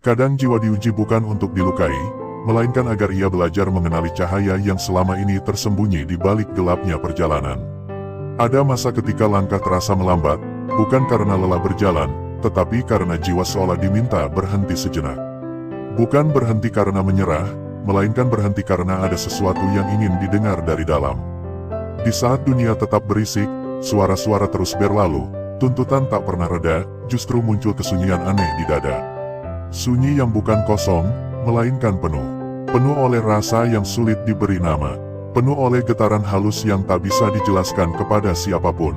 Kadang jiwa diuji bukan untuk dilukai, melainkan agar ia belajar mengenali cahaya yang selama ini tersembunyi di balik gelapnya perjalanan. Ada masa ketika langkah terasa melambat, bukan karena lelah berjalan, tetapi karena jiwa seolah diminta berhenti sejenak. Bukan berhenti karena menyerah, melainkan berhenti karena ada sesuatu yang ingin didengar dari dalam. Di saat dunia tetap berisik, suara-suara terus berlalu, tuntutan tak pernah reda, justru muncul kesunyian aneh di dada. Sunyi yang bukan kosong, melainkan penuh. Penuh oleh rasa yang sulit diberi nama. Penuh oleh getaran halus yang tak bisa dijelaskan kepada siapapun.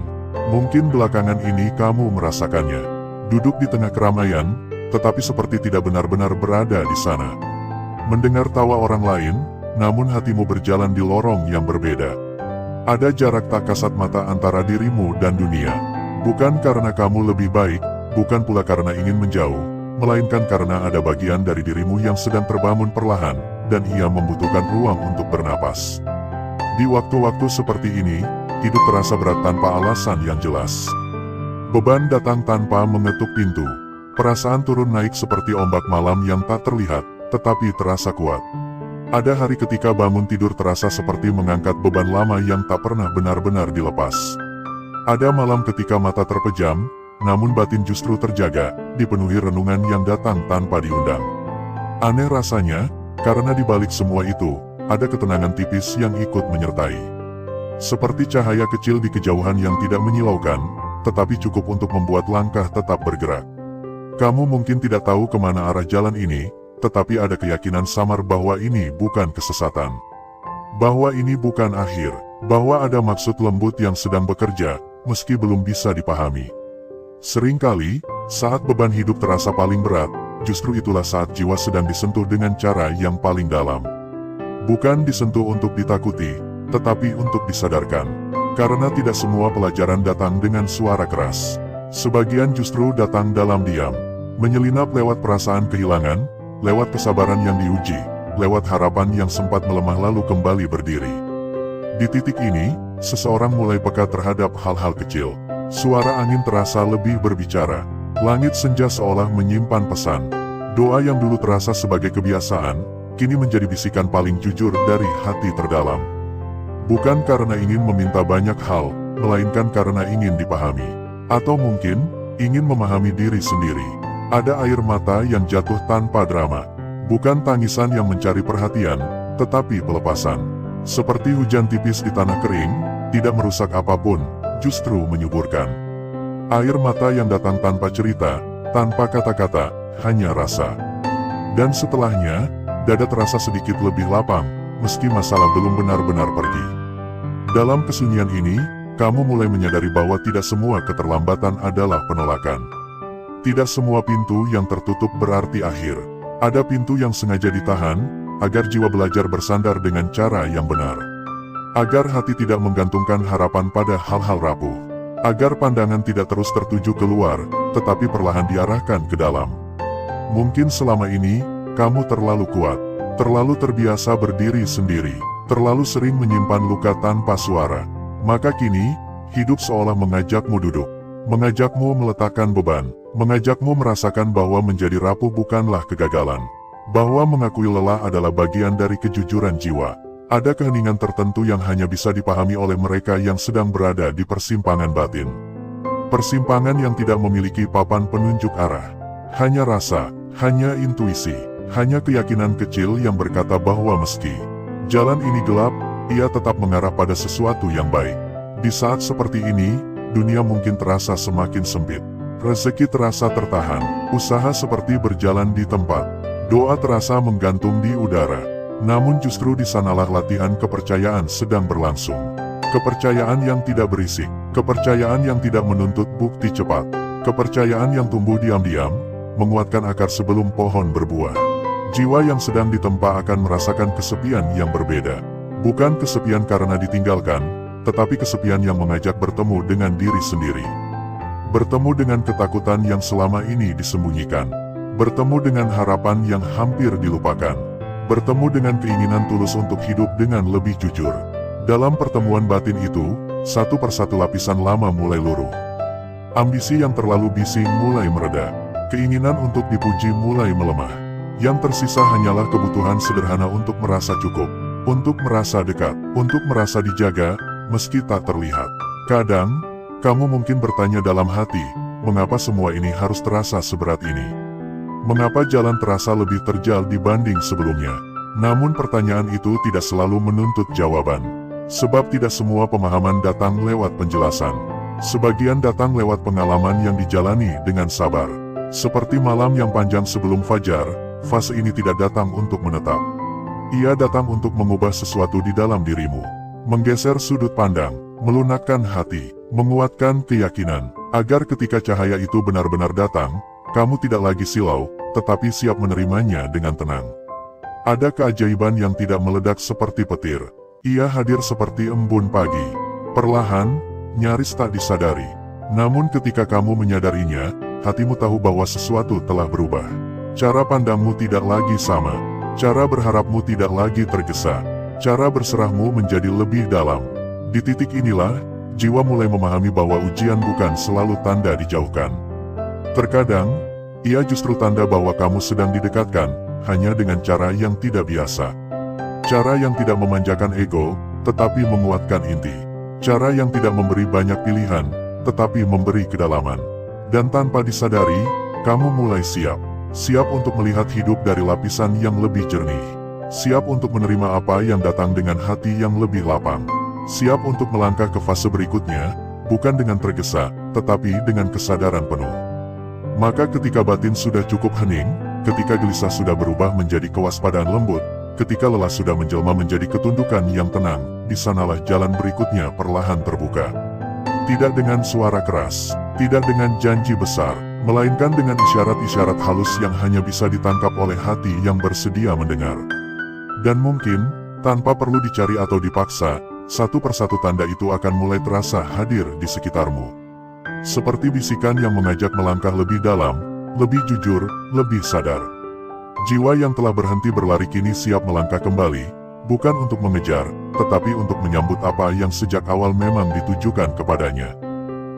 Mungkin belakangan ini kamu merasakannya. Duduk di tengah keramaian, tetapi seperti tidak benar-benar berada di sana. Mendengar tawa orang lain, namun hatimu berjalan di lorong yang berbeda. Ada jarak tak kasat mata antara dirimu dan dunia. Bukan karena kamu lebih baik, bukan pula karena ingin menjauh, melainkan karena ada bagian dari dirimu yang sedang terbangun perlahan, dan ia membutuhkan ruang untuk bernapas. Di waktu-waktu seperti ini, hidup terasa berat tanpa alasan yang jelas. Beban datang tanpa mengetuk pintu. Perasaan turun naik seperti ombak malam yang tak terlihat, tetapi terasa kuat. Ada hari ketika bangun tidur terasa seperti mengangkat beban lama yang tak pernah benar-benar dilepas. Ada malam ketika mata terpejam, namun batin justru terjaga, dipenuhi renungan yang datang tanpa diundang. Aneh rasanya, karena di balik semua itu, ada ketenangan tipis yang ikut menyertai. Seperti cahaya kecil di kejauhan yang tidak menyilaukan, tetapi cukup untuk membuat langkah tetap bergerak. Kamu mungkin tidak tahu kemana arah jalan ini, tetapi ada keyakinan samar bahwa ini bukan kesesatan. Bahwa ini bukan akhir, bahwa ada maksud lembut yang sedang bekerja, meski belum bisa dipahami. Seringkali, saat beban hidup terasa paling berat, justru itulah saat jiwa sedang disentuh dengan cara yang paling dalam. Bukan disentuh untuk ditakuti, tetapi untuk disadarkan. Karena tidak semua pelajaran datang dengan suara keras. Sebagian justru datang dalam diam. Menyelinap lewat perasaan kehilangan, lewat kesabaran yang diuji, lewat harapan yang sempat melemah lalu kembali berdiri. Di titik ini, seseorang mulai peka terhadap hal-hal kecil. Suara angin terasa lebih berbicara. Langit senja seolah menyimpan pesan. Doa yang dulu terasa sebagai kebiasaan, kini menjadi bisikan paling jujur dari hati terdalam. Bukan karena ingin meminta banyak hal, melainkan karena ingin dipahami. Atau mungkin, ingin memahami diri sendiri. Ada air mata yang jatuh tanpa drama. Bukan tangisan yang mencari perhatian, tetapi pelepasan. Seperti hujan tipis di tanah kering, tidak merusak apapun, justru menyuburkan. Air mata yang datang tanpa cerita, tanpa kata-kata, hanya rasa. Dan setelahnya, dada terasa sedikit lebih lapang, meski masalah belum benar-benar pergi. Dalam kesunyian ini, kamu mulai menyadari bahwa tidak semua keterlambatan adalah penolakan. Tidak semua pintu yang tertutup berarti akhir. Ada pintu yang sengaja ditahan, agar jiwa belajar bersandar dengan cara yang benar. Agar hati tidak menggantungkan harapan pada hal-hal rapuh. Agar pandangan tidak terus tertuju keluar, tetapi perlahan diarahkan ke dalam. Mungkin selama ini, kamu terlalu kuat, terlalu terbiasa berdiri sendiri, terlalu sering menyimpan luka tanpa suara. Maka kini, hidup seolah mengajakmu duduk, mengajakmu meletakkan beban, mengajakmu merasakan bahwa menjadi rapuh bukanlah kegagalan. Bahwa mengakui lelah adalah bagian dari kejujuran jiwa. Ada keheningan tertentu yang hanya bisa dipahami oleh mereka yang sedang berada di persimpangan batin. Persimpangan yang tidak memiliki papan penunjuk arah. Hanya rasa, hanya intuisi, hanya keyakinan kecil yang berkata bahwa meski jalan ini gelap, ia tetap mengarah pada sesuatu yang baik. Di saat seperti ini, dunia mungkin terasa semakin sempit. Rezeki terasa tertahan, usaha seperti berjalan di tempat, doa terasa menggantung di udara. Namun justru di sanalah latihan kepercayaan sedang berlangsung. Kepercayaan yang tidak berisik, kepercayaan yang tidak menuntut bukti cepat, kepercayaan yang tumbuh diam-diam, menguatkan akar sebelum pohon berbuah. Jiwa yang sedang ditempa akan merasakan kesepian yang berbeda. Bukan kesepian karena ditinggalkan, tetapi kesepian yang mengajak bertemu dengan diri sendiri. Bertemu dengan ketakutan yang selama ini disembunyikan. Bertemu dengan harapan yang hampir dilupakan. Bertemu dengan keinginan tulus untuk hidup dengan lebih jujur. Dalam pertemuan batin itu, satu persatu lapisan lama mulai luruh. Ambisi yang terlalu bising mulai mereda. Keinginan untuk dipuji mulai melemah. Yang tersisa hanyalah kebutuhan sederhana untuk merasa cukup, untuk merasa dekat, untuk merasa dijaga, meski tak terlihat. Kadang, kamu mungkin bertanya dalam hati, mengapa semua ini harus terasa seberat ini? Mengapa jalan terasa lebih terjal dibanding sebelumnya? Namun pertanyaan itu tidak selalu menuntut jawaban. Sebab tidak semua pemahaman datang lewat penjelasan. Sebagian datang lewat pengalaman yang dijalani dengan sabar. Seperti malam yang panjang sebelum fajar, fase ini tidak datang untuk menetap. Ia datang untuk mengubah sesuatu di dalam dirimu. Menggeser sudut pandang, melunakkan hati, menguatkan keyakinan, agar ketika cahaya itu benar-benar datang, kamu tidak lagi silau, tetapi siap menerimanya dengan tenang. Ada keajaiban yang tidak meledak seperti petir. Ia hadir seperti embun pagi. Perlahan, nyaris tak disadari. Namun ketika kamu menyadarinya, hatimu tahu bahwa sesuatu telah berubah. Cara pandangmu tidak lagi sama. Cara berharapmu tidak lagi tergesa. Cara berserahmu menjadi lebih dalam. Di titik inilah, jiwa mulai memahami bahwa ujian bukan selalu tanda dijauhkan. Terkadang, ia justru tanda bahwa kamu sedang didekatkan, hanya dengan cara yang tidak biasa. Cara yang tidak memanjakan ego, tetapi menguatkan inti. Cara yang tidak memberi banyak pilihan, tetapi memberi kedalaman. Dan tanpa disadari, kamu mulai siap. Siap untuk melihat hidup dari lapisan yang lebih jernih. Siap untuk menerima apa yang datang dengan hati yang lebih lapang. Siap untuk melangkah ke fase berikutnya, bukan dengan tergesa, tetapi dengan kesadaran penuh. Maka ketika batin sudah cukup hening, ketika gelisah sudah berubah menjadi kewaspadaan lembut, ketika lelah sudah menjelma menjadi ketundukan yang tenang, di sanalah jalan berikutnya perlahan terbuka. Tidak dengan suara keras, tidak dengan janji besar, melainkan dengan isyarat-isyarat halus yang hanya bisa ditangkap oleh hati yang bersedia mendengar. Dan mungkin, tanpa perlu dicari atau dipaksa, satu persatu tanda itu akan mulai terasa hadir di sekitarmu. Seperti bisikan yang mengajak melangkah lebih dalam, lebih jujur, lebih sadar. Jiwa yang telah berhenti berlari kini siap melangkah kembali, bukan untuk mengejar, tetapi untuk menyambut apa yang sejak awal memang ditujukan kepadanya.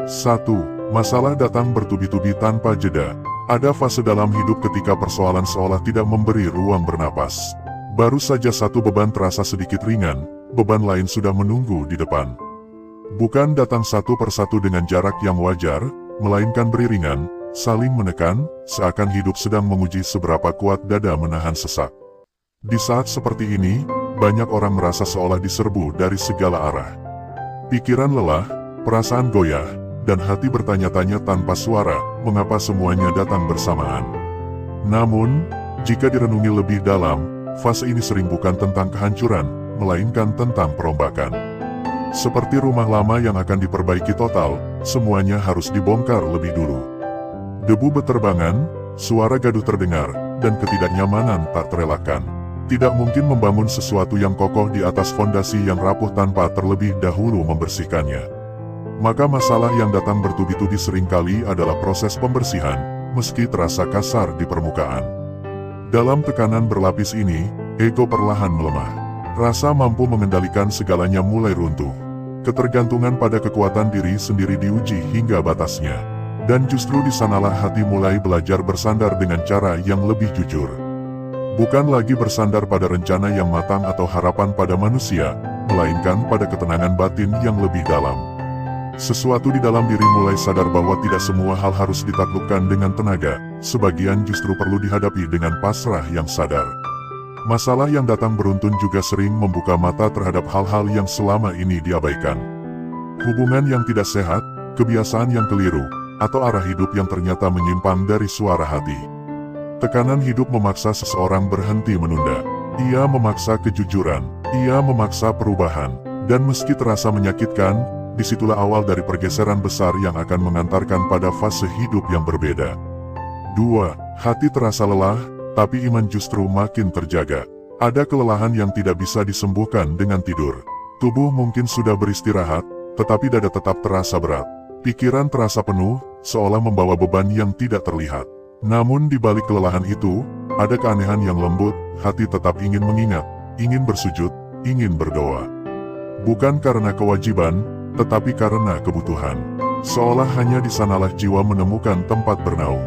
1. Masalah datang bertubi-tubi tanpa jeda. Ada fase dalam hidup ketika persoalan seolah tidak memberi ruang bernapas. Baru saja satu beban terasa sedikit ringan, beban lain sudah menunggu di depan. Bukan datang satu persatu dengan jarak yang wajar, melainkan beriringan, saling menekan, seakan hidup sedang menguji seberapa kuat dada menahan sesak. Di saat seperti ini, banyak orang merasa seolah diserbu dari segala arah. Pikiran lelah, perasaan goyah, dan hati bertanya-tanya tanpa suara, mengapa semuanya datang bersamaan. Namun, jika direnungi lebih dalam, fase ini sering bukan tentang kehancuran, melainkan tentang perombakan. Seperti rumah lama yang akan diperbaiki total, semuanya harus dibongkar lebih dulu. Debu beterbangan, suara gaduh terdengar, dan ketidaknyamanan tak terelakkan. Tidak mungkin membangun sesuatu yang kokoh di atas fondasi yang rapuh tanpa terlebih dahulu membersihkannya. Maka masalah yang datang bertubi-tubi seringkali adalah proses pembersihan, meski terasa kasar di permukaan. Dalam tekanan berlapis ini, ego perlahan melemah. Rasa mampu mengendalikan segalanya mulai runtuh. Ketergantungan pada kekuatan diri sendiri diuji hingga batasnya. Dan justru di sanalah hati mulai belajar bersandar dengan cara yang lebih jujur. Bukan lagi bersandar pada rencana yang matang atau harapan pada manusia, melainkan pada ketenangan batin yang lebih dalam. Sesuatu di dalam diri mulai sadar bahwa tidak semua hal harus ditaklukkan dengan tenaga, sebagian justru perlu dihadapi dengan pasrah yang sadar. Masalah yang datang beruntun juga sering membuka mata terhadap hal-hal yang selama ini diabaikan. Hubungan yang tidak sehat, kebiasaan yang keliru, atau arah hidup yang ternyata menyimpang dari suara hati. Tekanan hidup memaksa seseorang berhenti menunda. Ia memaksa kejujuran, ia memaksa perubahan, dan meski terasa menyakitkan, disitulah awal dari pergeseran besar yang akan mengantarkan pada fase hidup yang berbeda. 2. Hati terasa lelah, tapi iman justru makin terjaga. Ada kelelahan yang tidak bisa disembuhkan dengan tidur. Tubuh mungkin sudah beristirahat, tetapi dada tetap terasa berat. Pikiran terasa penuh, seolah membawa beban yang tidak terlihat. Namun di balik kelelahan itu, ada keanehan yang lembut, hati tetap ingin mengingat, ingin bersujud, ingin berdoa. Bukan karena kewajiban, tetapi karena kebutuhan. Seolah hanya di sanalah jiwa menemukan tempat bernaung.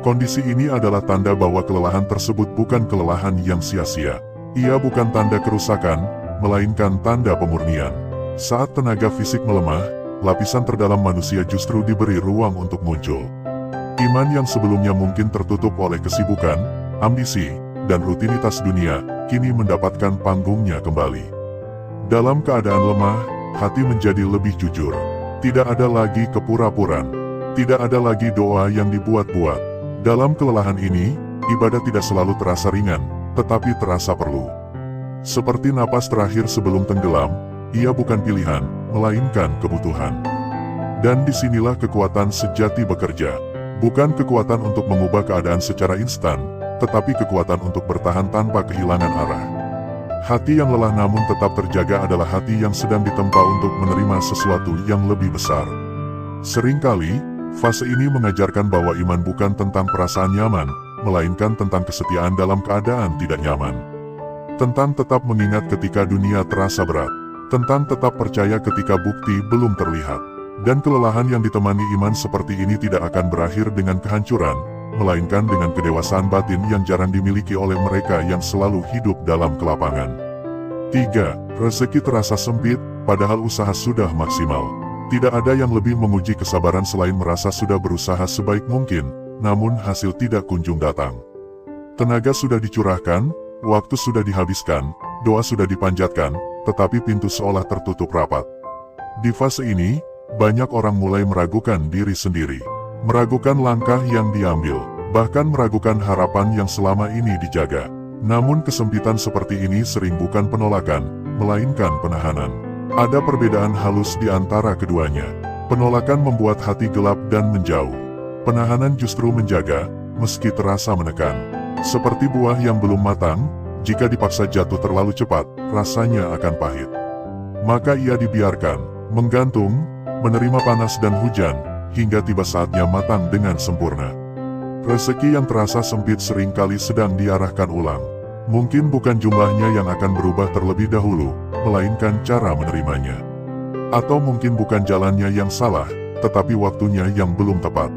Kondisi ini adalah tanda bahwa kelelahan tersebut bukan kelelahan yang sia-sia. Ia bukan tanda kerusakan, melainkan tanda pemurnian. Saat tenaga fisik melemah, lapisan terdalam manusia justru diberi ruang untuk muncul. Iman yang sebelumnya mungkin tertutup oleh kesibukan, ambisi, dan rutinitas dunia, kini mendapatkan panggungnya kembali. Dalam keadaan lemah, hati menjadi lebih jujur. Tidak ada lagi kepura-puraan. Tidak ada lagi doa yang dibuat-buat. Dalam kelelahan ini, ibadah tidak selalu terasa ringan, tetapi terasa perlu. Seperti napas terakhir sebelum tenggelam, ia bukan pilihan, melainkan kebutuhan. Dan disinilah kekuatan sejati bekerja. Bukan kekuatan untuk mengubah keadaan secara instan, tetapi kekuatan untuk bertahan tanpa kehilangan arah. Hati yang lelah namun tetap terjaga adalah hati yang sedang ditempa untuk menerima sesuatu yang lebih besar. Seringkali, fase ini mengajarkan bahwa iman bukan tentang perasaan nyaman, melainkan tentang kesetiaan dalam keadaan tidak nyaman. Tentang tetap mengingat ketika dunia terasa berat. Tentang tetap percaya ketika bukti belum terlihat. Dan kelelahan yang ditemani iman seperti ini tidak akan berakhir dengan kehancuran, melainkan dengan kedewasaan batin yang jarang dimiliki oleh mereka yang selalu hidup dalam kelapangan. 3. Rezeki terasa sempit, padahal usaha sudah maksimal. Tidak ada yang lebih menguji kesabaran selain merasa sudah berusaha sebaik mungkin, namun hasil tidak kunjung datang. Tenaga sudah dicurahkan, waktu sudah dihabiskan, doa sudah dipanjatkan, tetapi pintu seolah tertutup rapat. Di fase ini, banyak orang mulai meragukan diri sendiri. Meragukan langkah yang diambil, bahkan meragukan harapan yang selama ini dijaga. Namun kesempitan seperti ini sering bukan penolakan, melainkan penahanan. Ada perbedaan halus di antara keduanya. Penolakan membuat hati gelap dan menjauh. Penahanan justru menjaga, meski terasa menekan. Seperti buah yang belum matang, jika dipaksa jatuh terlalu cepat, rasanya akan pahit. Maka ia dibiarkan, menggantung, menerima panas dan hujan, hingga tiba saatnya matang dengan sempurna. Rezeki yang terasa sempit seringkali sedang diarahkan ulang. Mungkin bukan jumlahnya yang akan berubah terlebih dahulu, melainkan cara menerimanya. Atau mungkin bukan jalannya yang salah, tetapi waktunya yang belum tepat.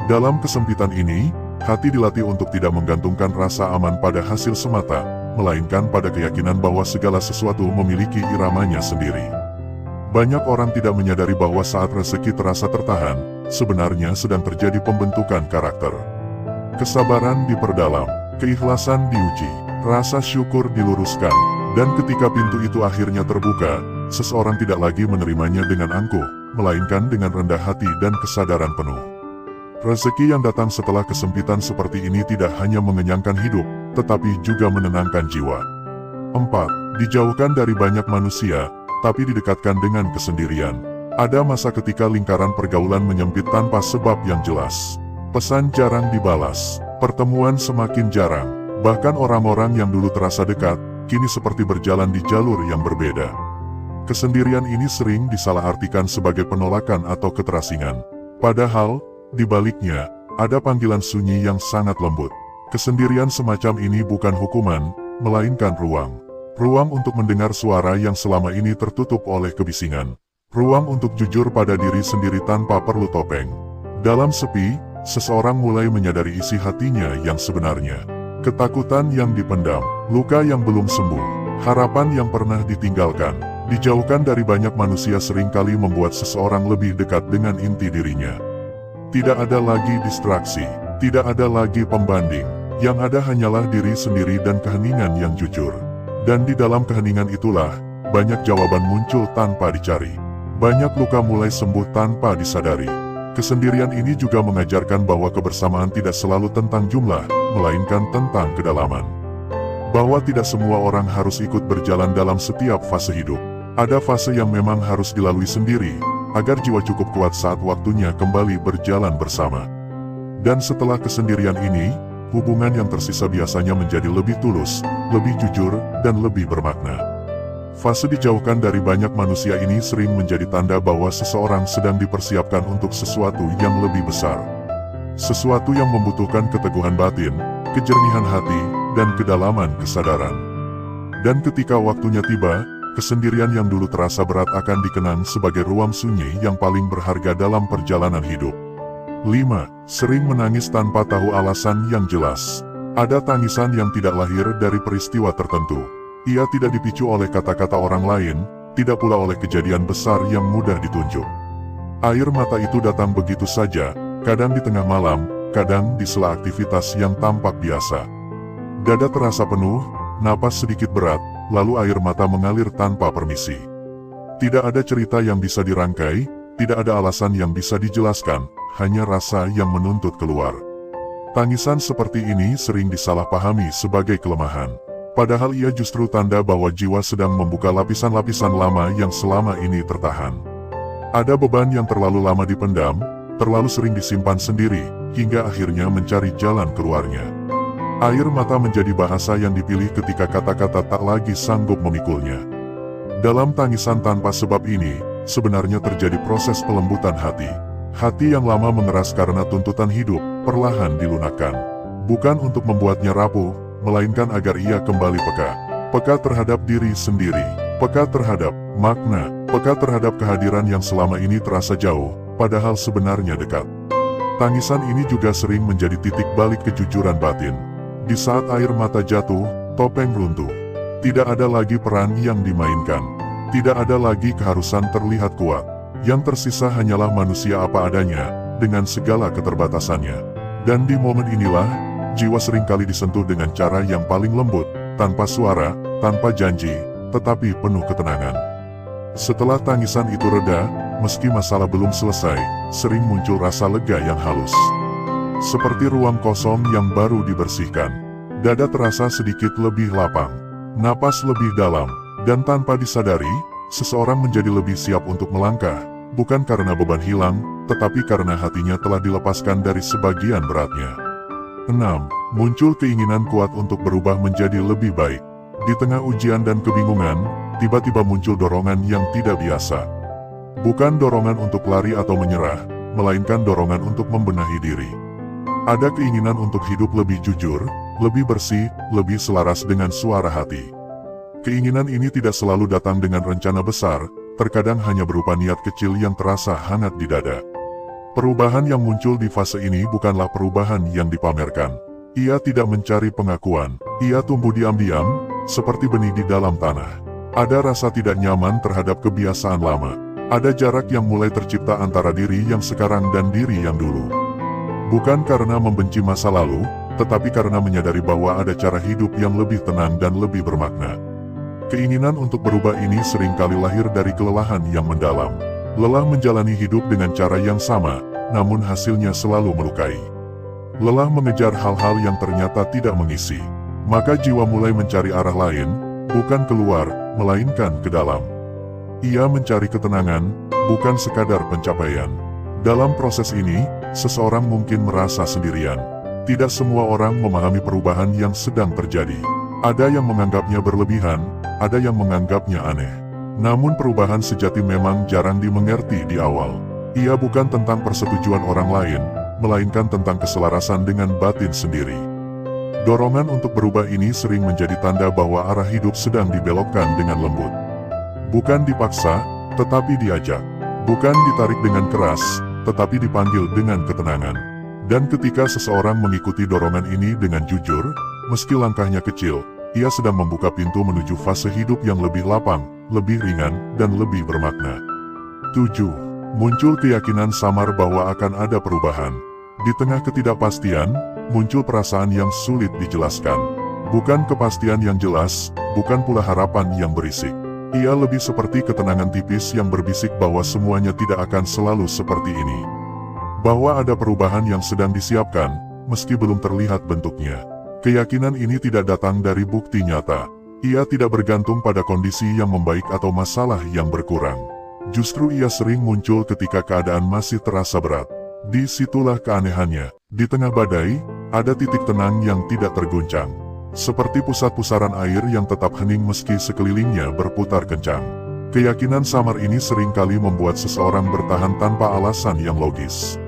Dalam kesempitan ini, hati dilatih untuk tidak menggantungkan rasa aman pada hasil semata, melainkan pada keyakinan bahwa segala sesuatu memiliki iramanya sendiri. Banyak orang tidak menyadari bahwa saat rezeki terasa tertahan, sebenarnya sedang terjadi pembentukan karakter. Kesabaran diperdalam, keikhlasan diuji, rasa syukur diluruskan, dan ketika pintu itu akhirnya terbuka, seseorang tidak lagi menerimanya dengan angkuh, melainkan dengan rendah hati dan kesadaran penuh. Rezeki yang datang setelah kesempitan seperti ini tidak hanya mengenyangkan hidup, tetapi juga menenangkan jiwa. 4. Dijauhkan dari banyak manusia, tapi didekatkan dengan kesendirian. Ada masa ketika lingkaran pergaulan menyempit tanpa sebab yang jelas. Pesan jarang dibalas, pertemuan semakin jarang, bahkan orang-orang yang dulu terasa dekat, kini seperti berjalan di jalur yang berbeda. Kesendirian ini sering disalahartikan sebagai penolakan atau keterasingan. Padahal, di baliknya, ada panggilan sunyi yang sangat lembut. Kesendirian semacam ini bukan hukuman, melainkan ruang. Ruang untuk mendengar suara yang selama ini tertutup oleh kebisingan. Ruang untuk jujur pada diri sendiri tanpa perlu topeng. Dalam sepi, seseorang mulai menyadari isi hatinya yang sebenarnya. Ketakutan yang dipendam, luka yang belum sembuh, harapan yang pernah ditinggalkan. Dijauhkan dari banyak manusia seringkali membuat seseorang lebih dekat dengan inti dirinya. Tidak ada lagi distraksi, tidak ada lagi pembanding. Yang ada hanyalah diri sendiri dan keheningan yang jujur. Dan di dalam keheningan itulah, banyak jawaban muncul tanpa dicari. Banyak luka mulai sembuh tanpa disadari. Kesendirian ini juga mengajarkan bahwa kebersamaan tidak selalu tentang jumlah, melainkan tentang kedalaman. Bahwa tidak semua orang harus ikut berjalan dalam setiap fase hidup. Ada fase yang memang harus dilalui sendiri, agar jiwa cukup kuat saat waktunya kembali berjalan bersama. Dan setelah kesendirian ini, hubungan yang tersisa biasanya menjadi lebih tulus, lebih jujur, dan lebih bermakna. Fase dijauhkan dari banyak manusia ini sering menjadi tanda bahwa seseorang sedang dipersiapkan untuk sesuatu yang lebih besar. Sesuatu yang membutuhkan keteguhan batin, kejernihan hati, dan kedalaman kesadaran. Dan ketika waktunya tiba, kesendirian yang dulu terasa berat akan dikenang sebagai ruang sunyi yang paling berharga dalam perjalanan hidup. 5. Sering menangis tanpa tahu alasan yang jelas. Ada tangisan yang tidak lahir dari peristiwa tertentu. Ia tidak dipicu oleh kata-kata orang lain, tidak pula oleh kejadian besar yang mudah ditunjuk. Air mata itu datang begitu saja, kadang di tengah malam, kadang di sela aktivitas yang tampak biasa. Dada terasa penuh, napas sedikit berat, lalu air mata mengalir tanpa permisi. Tidak ada cerita yang bisa dirangkai, tidak ada alasan yang bisa dijelaskan, hanya rasa yang menuntut keluar. Tangisan seperti ini sering disalahpahami sebagai kelemahan. Padahal ia justru tanda bahwa jiwa sedang membuka lapisan-lapisan lama yang selama ini tertahan. Ada beban yang terlalu lama dipendam, terlalu sering disimpan sendiri, hingga akhirnya mencari jalan keluarnya. Air mata menjadi bahasa yang dipilih ketika kata-kata tak lagi sanggup memikulnya. Dalam tangisan tanpa sebab ini, sebenarnya terjadi proses pelembutan hati. Hati yang lama mengeras karena tuntutan hidup, perlahan dilunakkan. Bukan untuk membuatnya rapuh, melainkan agar ia kembali peka. Peka terhadap diri sendiri, peka terhadap makna, peka terhadap kehadiran yang selama ini terasa jauh, padahal sebenarnya dekat. Tangisan ini juga sering menjadi titik balik kejujuran batin. Di saat air mata jatuh, topeng runtuh. Tidak ada lagi peran yang dimainkan. Tidak ada lagi keharusan terlihat kuat. Yang tersisa hanyalah manusia apa adanya, dengan segala keterbatasannya. Dan di momen inilah, jiwa seringkali disentuh dengan cara yang paling lembut, tanpa suara, tanpa janji, tetapi penuh ketenangan. Setelah tangisan itu reda, meski masalah belum selesai, sering muncul rasa lega yang halus. Seperti ruang kosong yang baru dibersihkan. Dada terasa sedikit lebih lapang, napas lebih dalam, dan tanpa disadari, seseorang menjadi lebih siap untuk melangkah, bukan karena beban hilang, tetapi karena hatinya telah dilepaskan dari sebagian beratnya. 6. Muncul keinginan kuat untuk berubah menjadi lebih baik. Di tengah ujian dan kebingungan, tiba-tiba muncul dorongan yang tidak biasa. Bukan dorongan untuk lari atau menyerah, melainkan dorongan untuk membenahi diri. Ada keinginan untuk hidup lebih jujur, lebih bersih, lebih selaras dengan suara hati. Keinginan ini tidak selalu datang dengan rencana besar, terkadang hanya berupa niat kecil yang terasa hangat di dada. Perubahan yang muncul di fase ini bukanlah perubahan yang dipamerkan. Ia tidak mencari pengakuan, ia tumbuh diam-diam, seperti benih di dalam tanah. Ada rasa tidak nyaman terhadap kebiasaan lama. Ada jarak yang mulai tercipta antara diri yang sekarang dan diri yang dulu. Bukan karena membenci masa lalu, tetapi karena menyadari bahwa ada cara hidup yang lebih tenang dan lebih bermakna. Keinginan untuk berubah ini seringkali lahir dari kelelahan yang mendalam. Lelah menjalani hidup dengan cara yang sama, namun hasilnya selalu melukai. Lelah mengejar hal-hal yang ternyata tidak mengisi. Maka jiwa mulai mencari arah lain, bukan keluar, melainkan ke dalam. Ia mencari ketenangan, bukan sekadar pencapaian. Dalam proses ini, seseorang mungkin merasa sendirian. Tidak semua orang memahami perubahan yang sedang terjadi. Ada yang menganggapnya berlebihan, ada yang menganggapnya aneh. Namun perubahan sejati memang jarang dimengerti di awal. Ia bukan tentang persetujuan orang lain, melainkan tentang keselarasan dengan batin sendiri. Dorongan untuk berubah ini sering menjadi tanda bahwa arah hidup sedang dibelokkan dengan lembut. Bukan dipaksa, tetapi diajak. Bukan ditarik dengan keras, tetapi dipanggil dengan ketenangan. Dan ketika seseorang mengikuti dorongan ini dengan jujur, meski langkahnya kecil, ia sedang membuka pintu menuju fase hidup yang lebih lapang, lebih ringan, dan lebih bermakna. 7. Muncul keyakinan samar bahwa akan ada perubahan. Di tengah ketidakpastian, muncul perasaan yang sulit dijelaskan. Bukan kepastian yang jelas, bukan pula harapan yang berisik. Ia lebih seperti ketenangan tipis yang berbisik bahwa semuanya tidak akan selalu seperti ini. Bahwa ada perubahan yang sedang disiapkan, meski belum terlihat bentuknya. Keyakinan ini tidak datang dari bukti nyata. Ia tidak bergantung pada kondisi yang membaik atau masalah yang berkurang. Justru ia sering muncul ketika keadaan masih terasa berat. Disitulah keanehannya. Di tengah badai, ada titik tenang yang tidak terguncang. Seperti pusat-pusaran air yang tetap hening meski sekelilingnya berputar kencang. Keyakinan samar ini seringkali membuat seseorang bertahan tanpa alasan yang logis.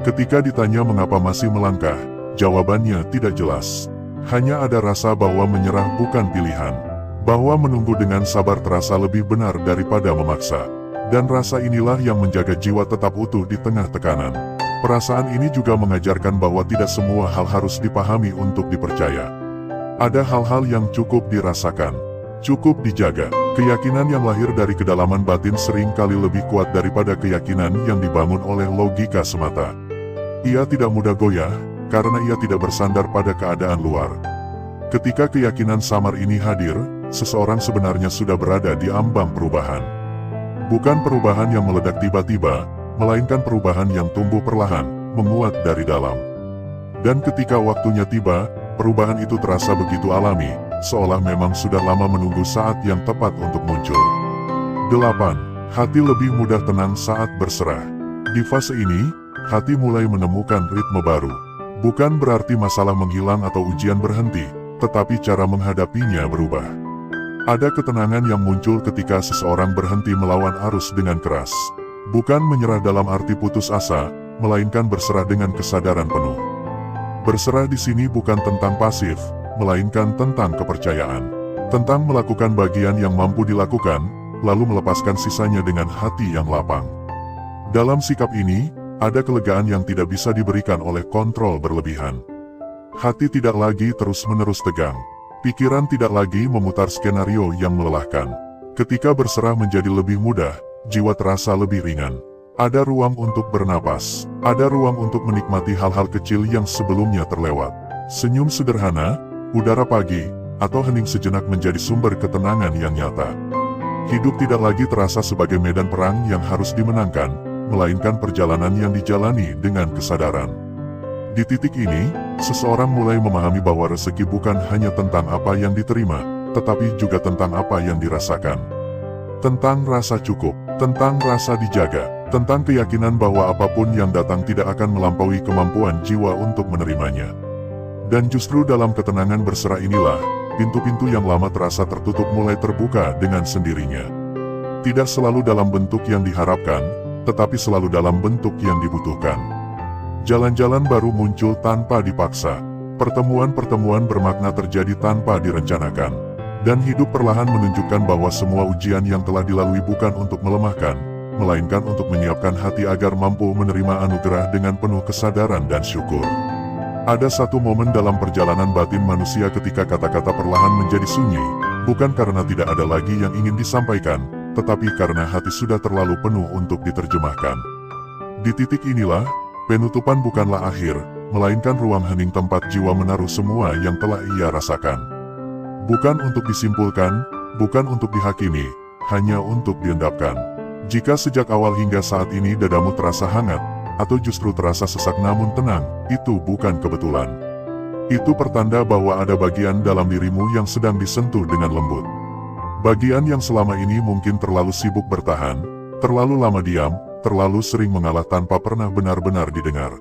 Ketika ditanya mengapa masih melangkah, jawabannya tidak jelas. Hanya ada rasa bahwa menyerah bukan pilihan. Bahwa menunggu dengan sabar terasa lebih benar daripada memaksa. Dan rasa inilah yang menjaga jiwa tetap utuh di tengah tekanan. Perasaan ini juga mengajarkan bahwa tidak semua hal harus dipahami untuk dipercaya. Ada hal-hal yang cukup dirasakan, cukup dijaga. Keyakinan yang lahir dari kedalaman batin sering kali lebih kuat daripada keyakinan yang dibangun oleh logika semata. Ia tidak mudah goyah, karena ia tidak bersandar pada keadaan luar. Ketika keyakinan samar ini hadir, seseorang sebenarnya sudah berada di ambang perubahan. Bukan perubahan yang meledak tiba-tiba, melainkan perubahan yang tumbuh perlahan, menguat dari dalam. Dan ketika waktunya tiba, perubahan itu terasa begitu alami, seolah memang sudah lama menunggu saat yang tepat untuk muncul. 8. Hati lebih mudah tenang saat berserah. Di fase ini, hati mulai menemukan ritme baru. Bukan berarti masalah menghilang atau ujian berhenti, tetapi cara menghadapinya berubah. Ada ketenangan yang muncul ketika seseorang berhenti melawan arus dengan keras. Bukan menyerah dalam arti putus asa, melainkan berserah dengan kesadaran penuh. Berserah di sini bukan tentang pasif, melainkan tentang kepercayaan. Tentang melakukan bagian yang mampu dilakukan, lalu melepaskan sisanya dengan hati yang lapang. Dalam sikap ini, ada kelegaan yang tidak bisa diberikan oleh kontrol berlebihan. Hati tidak lagi terus-menerus tegang. Pikiran tidak lagi memutar skenario yang melelahkan. Ketika berserah menjadi lebih mudah, jiwa terasa lebih ringan. Ada ruang untuk bernapas. Ada ruang untuk menikmati hal-hal kecil yang sebelumnya terlewat. Senyum sederhana, udara pagi, atau hening sejenak menjadi sumber ketenangan yang nyata. Hidup tidak lagi terasa sebagai medan perang yang harus dimenangkan, melainkan perjalanan yang dijalani dengan kesadaran. Di titik ini, seseorang mulai memahami bahwa rezeki bukan hanya tentang apa yang diterima, tetapi juga tentang apa yang dirasakan. Tentang rasa cukup, tentang rasa dijaga, tentang keyakinan bahwa apapun yang datang tidak akan melampaui kemampuan jiwa untuk menerimanya. Dan justru dalam ketenangan berserah inilah, pintu-pintu yang lama terasa tertutup mulai terbuka dengan sendirinya. Tidak selalu dalam bentuk yang diharapkan, tetapi selalu dalam bentuk yang dibutuhkan. Jalan-jalan baru muncul tanpa dipaksa. Pertemuan-pertemuan bermakna terjadi tanpa direncanakan. Dan hidup perlahan menunjukkan bahwa semua ujian yang telah dilalui bukan untuk melemahkan, melainkan untuk menyiapkan hati agar mampu menerima anugerah dengan penuh kesadaran dan syukur. Ada satu momen dalam perjalanan batin manusia ketika kata-kata perlahan menjadi sunyi, bukan karena tidak ada lagi yang ingin disampaikan, tetapi karena hati sudah terlalu penuh untuk diterjemahkan. Di titik inilah, penutupan bukanlah akhir, melainkan ruang hening tempat jiwa menaruh semua yang telah ia rasakan. Bukan untuk disimpulkan, bukan untuk dihakimi, hanya untuk diendapkan. Jika sejak awal hingga saat ini dadamu terasa hangat, atau justru terasa sesak namun tenang, itu bukan kebetulan. Itu pertanda bahwa ada bagian dalam dirimu yang sedang disentuh dengan lembut. Bagian yang selama ini mungkin terlalu sibuk bertahan, terlalu lama diam, terlalu sering mengalah tanpa pernah benar-benar didengar.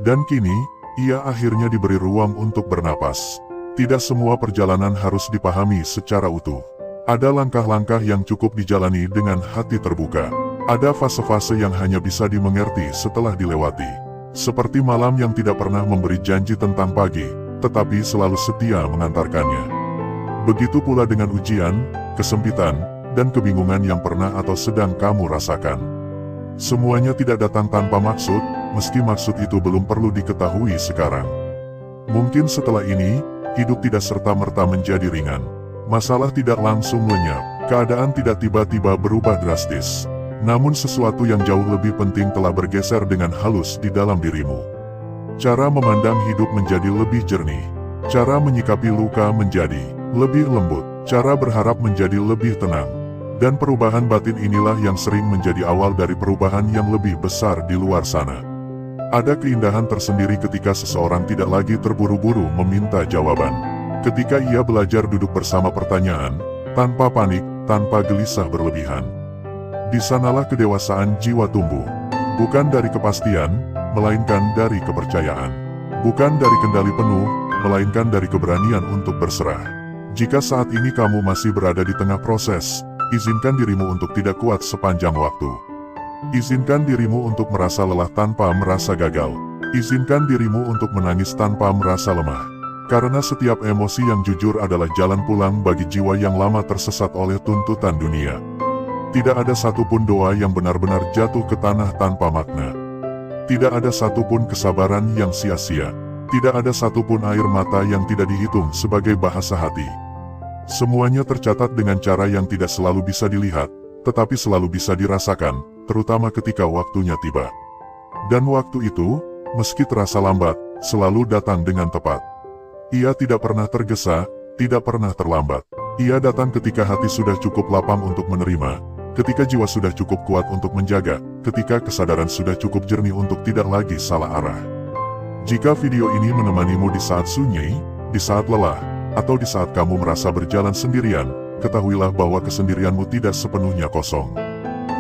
Dan kini, ia akhirnya diberi ruang untuk bernapas. Tidak semua perjalanan harus dipahami secara utuh. Ada langkah-langkah yang cukup dijalani dengan hati terbuka. Ada fase-fase yang hanya bisa dimengerti setelah dilewati. Seperti malam yang tidak pernah memberi janji tentang pagi, tetapi selalu setia mengantarkannya. Begitu pula dengan ujian, kesempitan, dan kebingungan yang pernah atau sedang kamu rasakan. Semuanya tidak datang tanpa maksud, meski maksud itu belum perlu diketahui sekarang. Mungkin setelah ini, hidup tidak serta-merta menjadi ringan. Masalah tidak langsung lenyap, keadaan tidak tiba-tiba berubah drastis. Namun sesuatu yang jauh lebih penting telah bergeser dengan halus di dalam dirimu. Cara memandang hidup menjadi lebih jernih. Cara menyikapi luka menjadi lebih lembut. Cara berharap menjadi lebih tenang. Dan perubahan batin inilah yang sering menjadi awal dari perubahan yang lebih besar di luar sana. Ada keindahan tersendiri ketika seseorang tidak lagi terburu-buru meminta jawaban. Ketika ia belajar duduk bersama pertanyaan, tanpa panik, tanpa gelisah berlebihan. Di sanalah kedewasaan jiwa tumbuh. Bukan dari kepastian, melainkan dari kepercayaan. Bukan dari kendali penuh, melainkan dari keberanian untuk berserah. Jika saat ini kamu masih berada di tengah proses, izinkan dirimu untuk tidak kuat sepanjang waktu. Izinkan dirimu untuk merasa lelah tanpa merasa gagal. Izinkan dirimu untuk menangis tanpa merasa lemah. Karena setiap emosi yang jujur adalah jalan pulang bagi jiwa yang lama tersesat oleh tuntutan dunia. Tidak ada satupun doa yang benar-benar jatuh ke tanah tanpa makna. Tidak ada satupun kesabaran yang sia-sia. Tidak ada satupun air mata yang tidak dihitung sebagai bahasa hati. Semuanya tercatat dengan cara yang tidak selalu bisa dilihat, tetapi selalu bisa dirasakan, terutama ketika waktunya tiba. Dan waktu itu, meski terasa lambat, selalu datang dengan tepat. Ia tidak pernah tergesa, tidak pernah terlambat. Ia datang ketika hati sudah cukup lapang untuk menerima, ketika jiwa sudah cukup kuat untuk menjaga, ketika kesadaran sudah cukup jernih untuk tidak lagi salah arah. Jika video ini menemanimu di saat sunyi, di saat lelah, atau di saat kamu merasa berjalan sendirian, ketahuilah bahwa kesendirianmu tidak sepenuhnya kosong.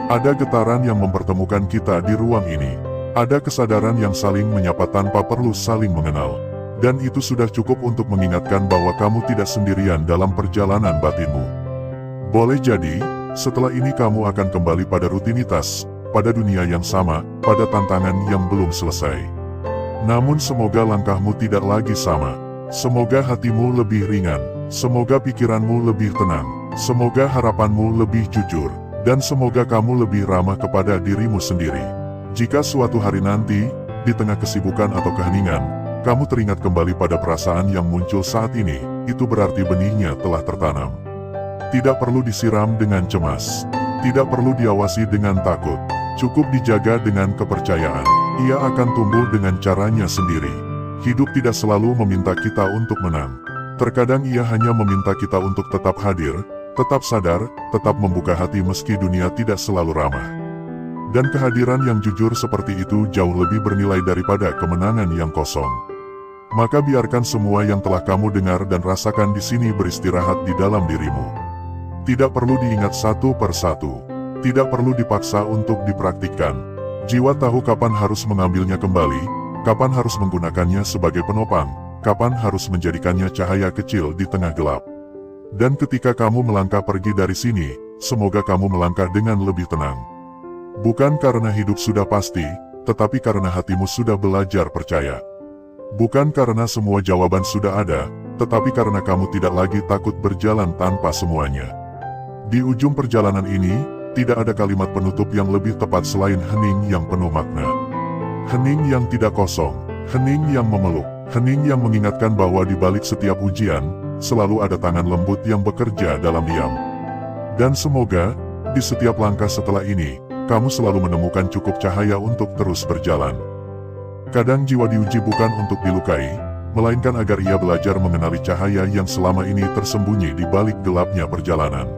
Ada getaran yang mempertemukan kita di ruang ini. Ada kesadaran yang saling menyapa tanpa perlu saling mengenal. Dan itu sudah cukup untuk mengingatkan bahwa kamu tidak sendirian dalam perjalanan batinmu. Boleh jadi, setelah ini kamu akan kembali pada rutinitas, pada dunia yang sama, pada tantangan yang belum selesai. Namun semoga langkahmu tidak lagi sama. Semoga hatimu lebih ringan. Semoga pikiranmu lebih tenang. Semoga harapanmu lebih jujur. Dan semoga kamu lebih ramah kepada dirimu sendiri. Jika suatu hari nanti, di tengah kesibukan atau keheningan, kamu teringat kembali pada perasaan yang muncul saat ini, itu berarti benihnya telah tertanam. Tidak perlu disiram dengan cemas. Tidak perlu diawasi dengan takut. Cukup dijaga dengan kepercayaan. Ia akan tumbuh dengan caranya sendiri. Hidup tidak selalu meminta kita untuk menang. Terkadang ia hanya meminta kita untuk tetap hadir, tetap sadar, tetap membuka hati meski dunia tidak selalu ramah. Dan kehadiran yang jujur seperti itu jauh lebih bernilai daripada kemenangan yang kosong. Maka biarkan semua yang telah kamu dengar dan rasakan di sini beristirahat di dalam dirimu. Tidak perlu diingat satu persatu. Tidak perlu dipaksa untuk dipraktikkan. Jiwa tahu kapan harus mengambilnya kembali, kapan harus menggunakannya sebagai penopang, kapan harus menjadikannya cahaya kecil di tengah gelap. Dan ketika kamu melangkah pergi dari sini, semoga kamu melangkah dengan lebih tenang. Bukan karena hidup sudah pasti, tetapi karena hatimu sudah belajar percaya. Bukan karena semua jawaban sudah ada, tetapi karena kamu tidak lagi takut berjalan tanpa semuanya. Di ujung perjalanan ini, tidak ada kalimat penutup yang lebih tepat selain hening yang penuh makna. Hening yang tidak kosong, hening yang memeluk, hening yang mengingatkan bahwa di balik setiap ujian, selalu ada tangan lembut yang bekerja dalam diam. Dan semoga, di setiap langkah setelah ini, kamu selalu menemukan cukup cahaya untuk terus berjalan. Kadang jiwa diuji bukan untuk dilukai, melainkan agar ia belajar mengenali cahaya yang selama ini tersembunyi di balik gelapnya perjalanan.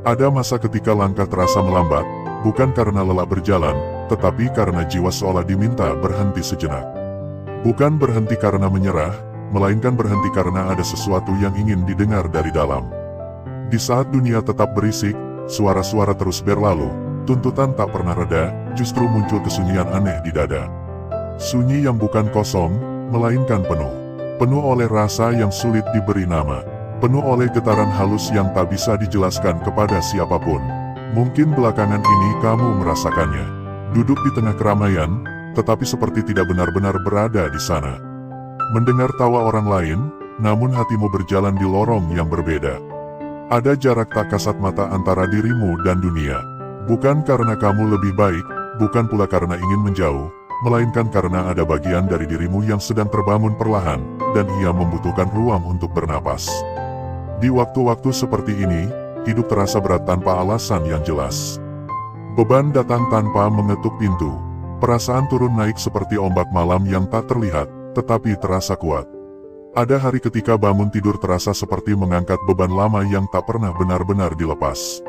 Ada masa ketika langkah terasa melambat, bukan karena lelah berjalan, tetapi karena jiwa seolah diminta berhenti sejenak. Bukan berhenti karena menyerah, melainkan berhenti karena ada sesuatu yang ingin didengar dari dalam. Di saat dunia tetap berisik, suara-suara terus berlalu, tuntutan tak pernah reda, justru muncul kesunyian aneh di dada. Sunyi yang bukan kosong, melainkan penuh. Penuh oleh rasa yang sulit diberi nama. Penuh oleh getaran halus yang tak bisa dijelaskan kepada siapapun. Mungkin belakangan ini kamu merasakannya. Duduk di tengah keramaian, tetapi seperti tidak benar-benar berada di sana. Mendengar tawa orang lain, namun hatimu berjalan di lorong yang berbeda. Ada jarak tak kasat mata antara dirimu dan dunia. Bukan karena kamu lebih baik, bukan pula karena ingin menjauh, melainkan karena ada bagian dari dirimu yang sedang terbangun perlahan, dan ia membutuhkan ruang untuk bernapas. Di waktu-waktu seperti ini, hidup terasa berat tanpa alasan yang jelas. Beban datang tanpa mengetuk pintu. Perasaan turun naik seperti ombak malam yang tak terlihat, tetapi terasa kuat. Ada hari ketika bangun tidur terasa seperti mengangkat beban lama yang tak pernah benar-benar dilepas.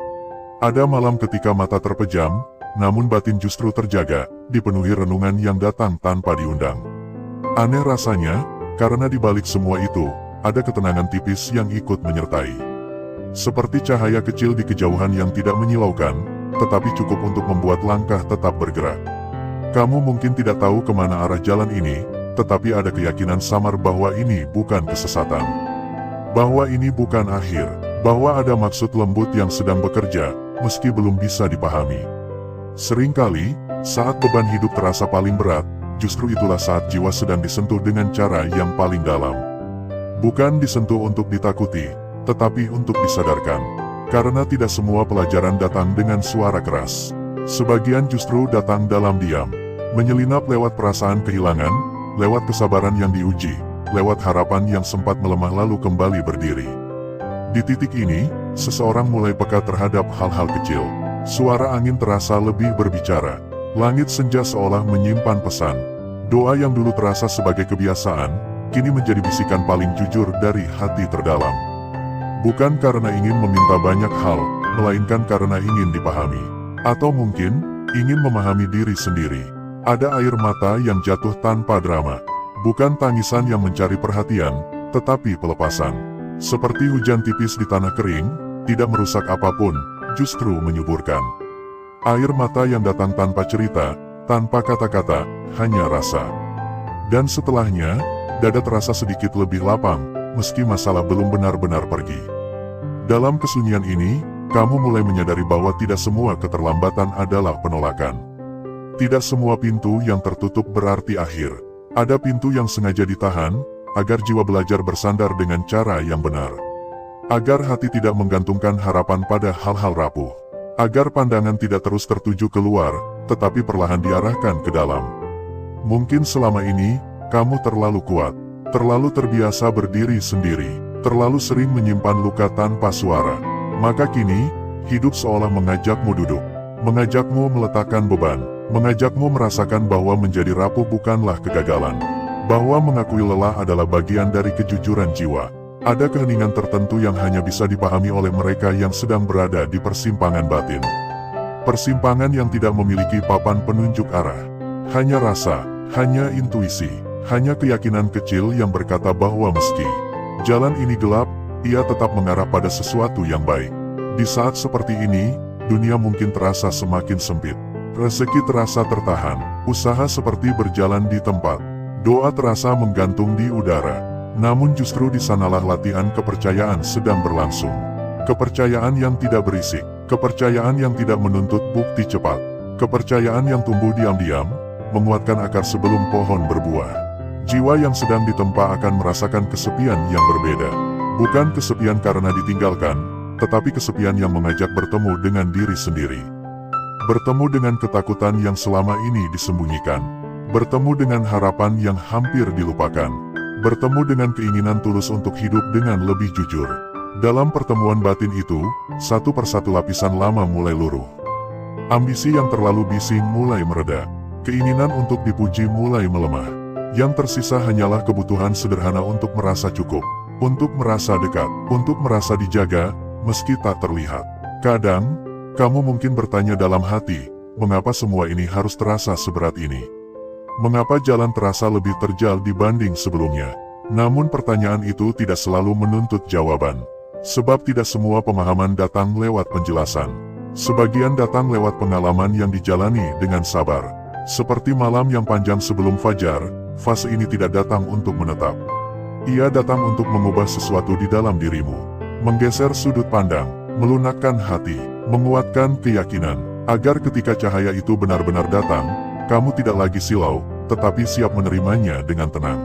Ada malam ketika mata terpejam, namun batin justru terjaga, dipenuhi renungan yang datang tanpa diundang. Aneh rasanya, karena di balik semua itu, ada ketenangan tipis yang ikut menyertai. Seperti cahaya kecil di kejauhan yang tidak menyilaukan, tetapi cukup untuk membuat langkah tetap bergerak. Kamu mungkin tidak tahu kemana arah jalan ini, tetapi ada keyakinan samar bahwa ini bukan kesesatan. Bahwa ini bukan akhir, bahwa ada maksud lembut yang sedang bekerja, meski belum bisa dipahami. Seringkali, saat beban hidup terasa paling berat, justru itulah saat jiwa sedang disentuh dengan cara yang paling dalam. Bukan disentuh untuk ditakuti, tetapi untuk disadarkan. Karena tidak semua pelajaran datang dengan suara keras. Sebagian justru datang dalam diam. menyelinap lewat perasaan kehilangan, lewat kesabaran yang diuji, lewat harapan yang sempat melemah lalu kembali berdiri. Di titik ini, seseorang mulai peka terhadap hal-hal kecil. Suara angin terasa lebih berbicara. Langit senja seolah menyimpan pesan. Doa yang dulu terasa sebagai kebiasaan, kini menjadi bisikan paling jujur dari hati terdalam. Bukan karena ingin meminta banyak hal, melainkan karena ingin dipahami. Atau mungkin, ingin memahami diri sendiri. Ada air mata yang jatuh tanpa drama. Bukan tangisan yang mencari perhatian, tetapi pelepasan. Seperti hujan tipis di tanah kering, tidak merusak apapun, justru menyuburkan. Air mata yang datang tanpa cerita, tanpa kata-kata, hanya rasa. Dan setelahnya, dada terasa sedikit lebih lapang, meski masalah belum benar-benar pergi. Dalam kesunyian ini, kamu mulai menyadari bahwa tidak semua keterlambatan adalah penolakan. Tidak semua pintu yang tertutup berarti akhir. Ada pintu yang sengaja ditahan, agar jiwa belajar bersandar dengan cara yang benar. Agar hati tidak menggantungkan harapan pada hal-hal rapuh. Agar pandangan tidak terus tertuju keluar, tetapi perlahan diarahkan ke dalam. Mungkin selama ini, kamu terlalu kuat, terlalu terbiasa berdiri sendiri, terlalu sering menyimpan luka tanpa suara. Maka kini, hidup seolah mengajakmu duduk, mengajakmu meletakkan beban, mengajakmu merasakan bahwa menjadi rapuh bukanlah kegagalan. Bahwa mengakui lelah adalah bagian dari kejujuran jiwa. Ada keheningan tertentu yang hanya bisa dipahami oleh mereka yang sedang berada di persimpangan batin. Persimpangan yang tidak memiliki papan penunjuk arah. Hanya rasa, hanya intuisi, hanya keyakinan kecil yang berkata bahwa meski jalan ini gelap, ia tetap mengarah pada sesuatu yang baik. Di saat seperti ini, dunia mungkin terasa semakin sempit. Rezeki terasa tertahan, usaha seperti berjalan di tempat. Doa terasa menggantung di udara. Namun justru di sanalah latihan kepercayaan sedang berlangsung. Kepercayaan yang tidak berisik, kepercayaan yang tidak menuntut bukti cepat, kepercayaan yang tumbuh diam-diam, menguatkan akar sebelum pohon berbuah. Jiwa yang sedang ditempa akan merasakan kesepian yang berbeda. Bukan kesepian karena ditinggalkan, tetapi kesepian yang mengajak bertemu dengan diri sendiri. Bertemu dengan ketakutan yang selama ini disembunyikan. Bertemu dengan harapan yang hampir dilupakan. Bertemu dengan keinginan tulus untuk hidup dengan lebih jujur. Dalam pertemuan batin itu, satu persatu lapisan lama mulai luruh. Ambisi yang terlalu bising mulai mereda. Keinginan untuk dipuji mulai melemah. Yang tersisa hanyalah kebutuhan sederhana untuk merasa cukup, untuk merasa dekat, untuk merasa dijaga, meski tak terlihat. Kadang, kamu mungkin bertanya dalam hati, mengapa semua ini harus terasa seberat ini? Mengapa jalan terasa lebih terjal dibanding sebelumnya? Namun pertanyaan itu tidak selalu menuntut jawaban. Sebab tidak semua pemahaman datang lewat penjelasan. Sebagian datang lewat pengalaman yang dijalani dengan sabar. Seperti malam yang panjang sebelum fajar, fase ini tidak datang untuk menetap. Ia datang untuk mengubah sesuatu di dalam dirimu. Menggeser sudut pandang, melunakkan hati, menguatkan keyakinan. Agar ketika cahaya itu benar-benar datang, kamu tidak lagi silau, tetapi siap menerimanya dengan tenang.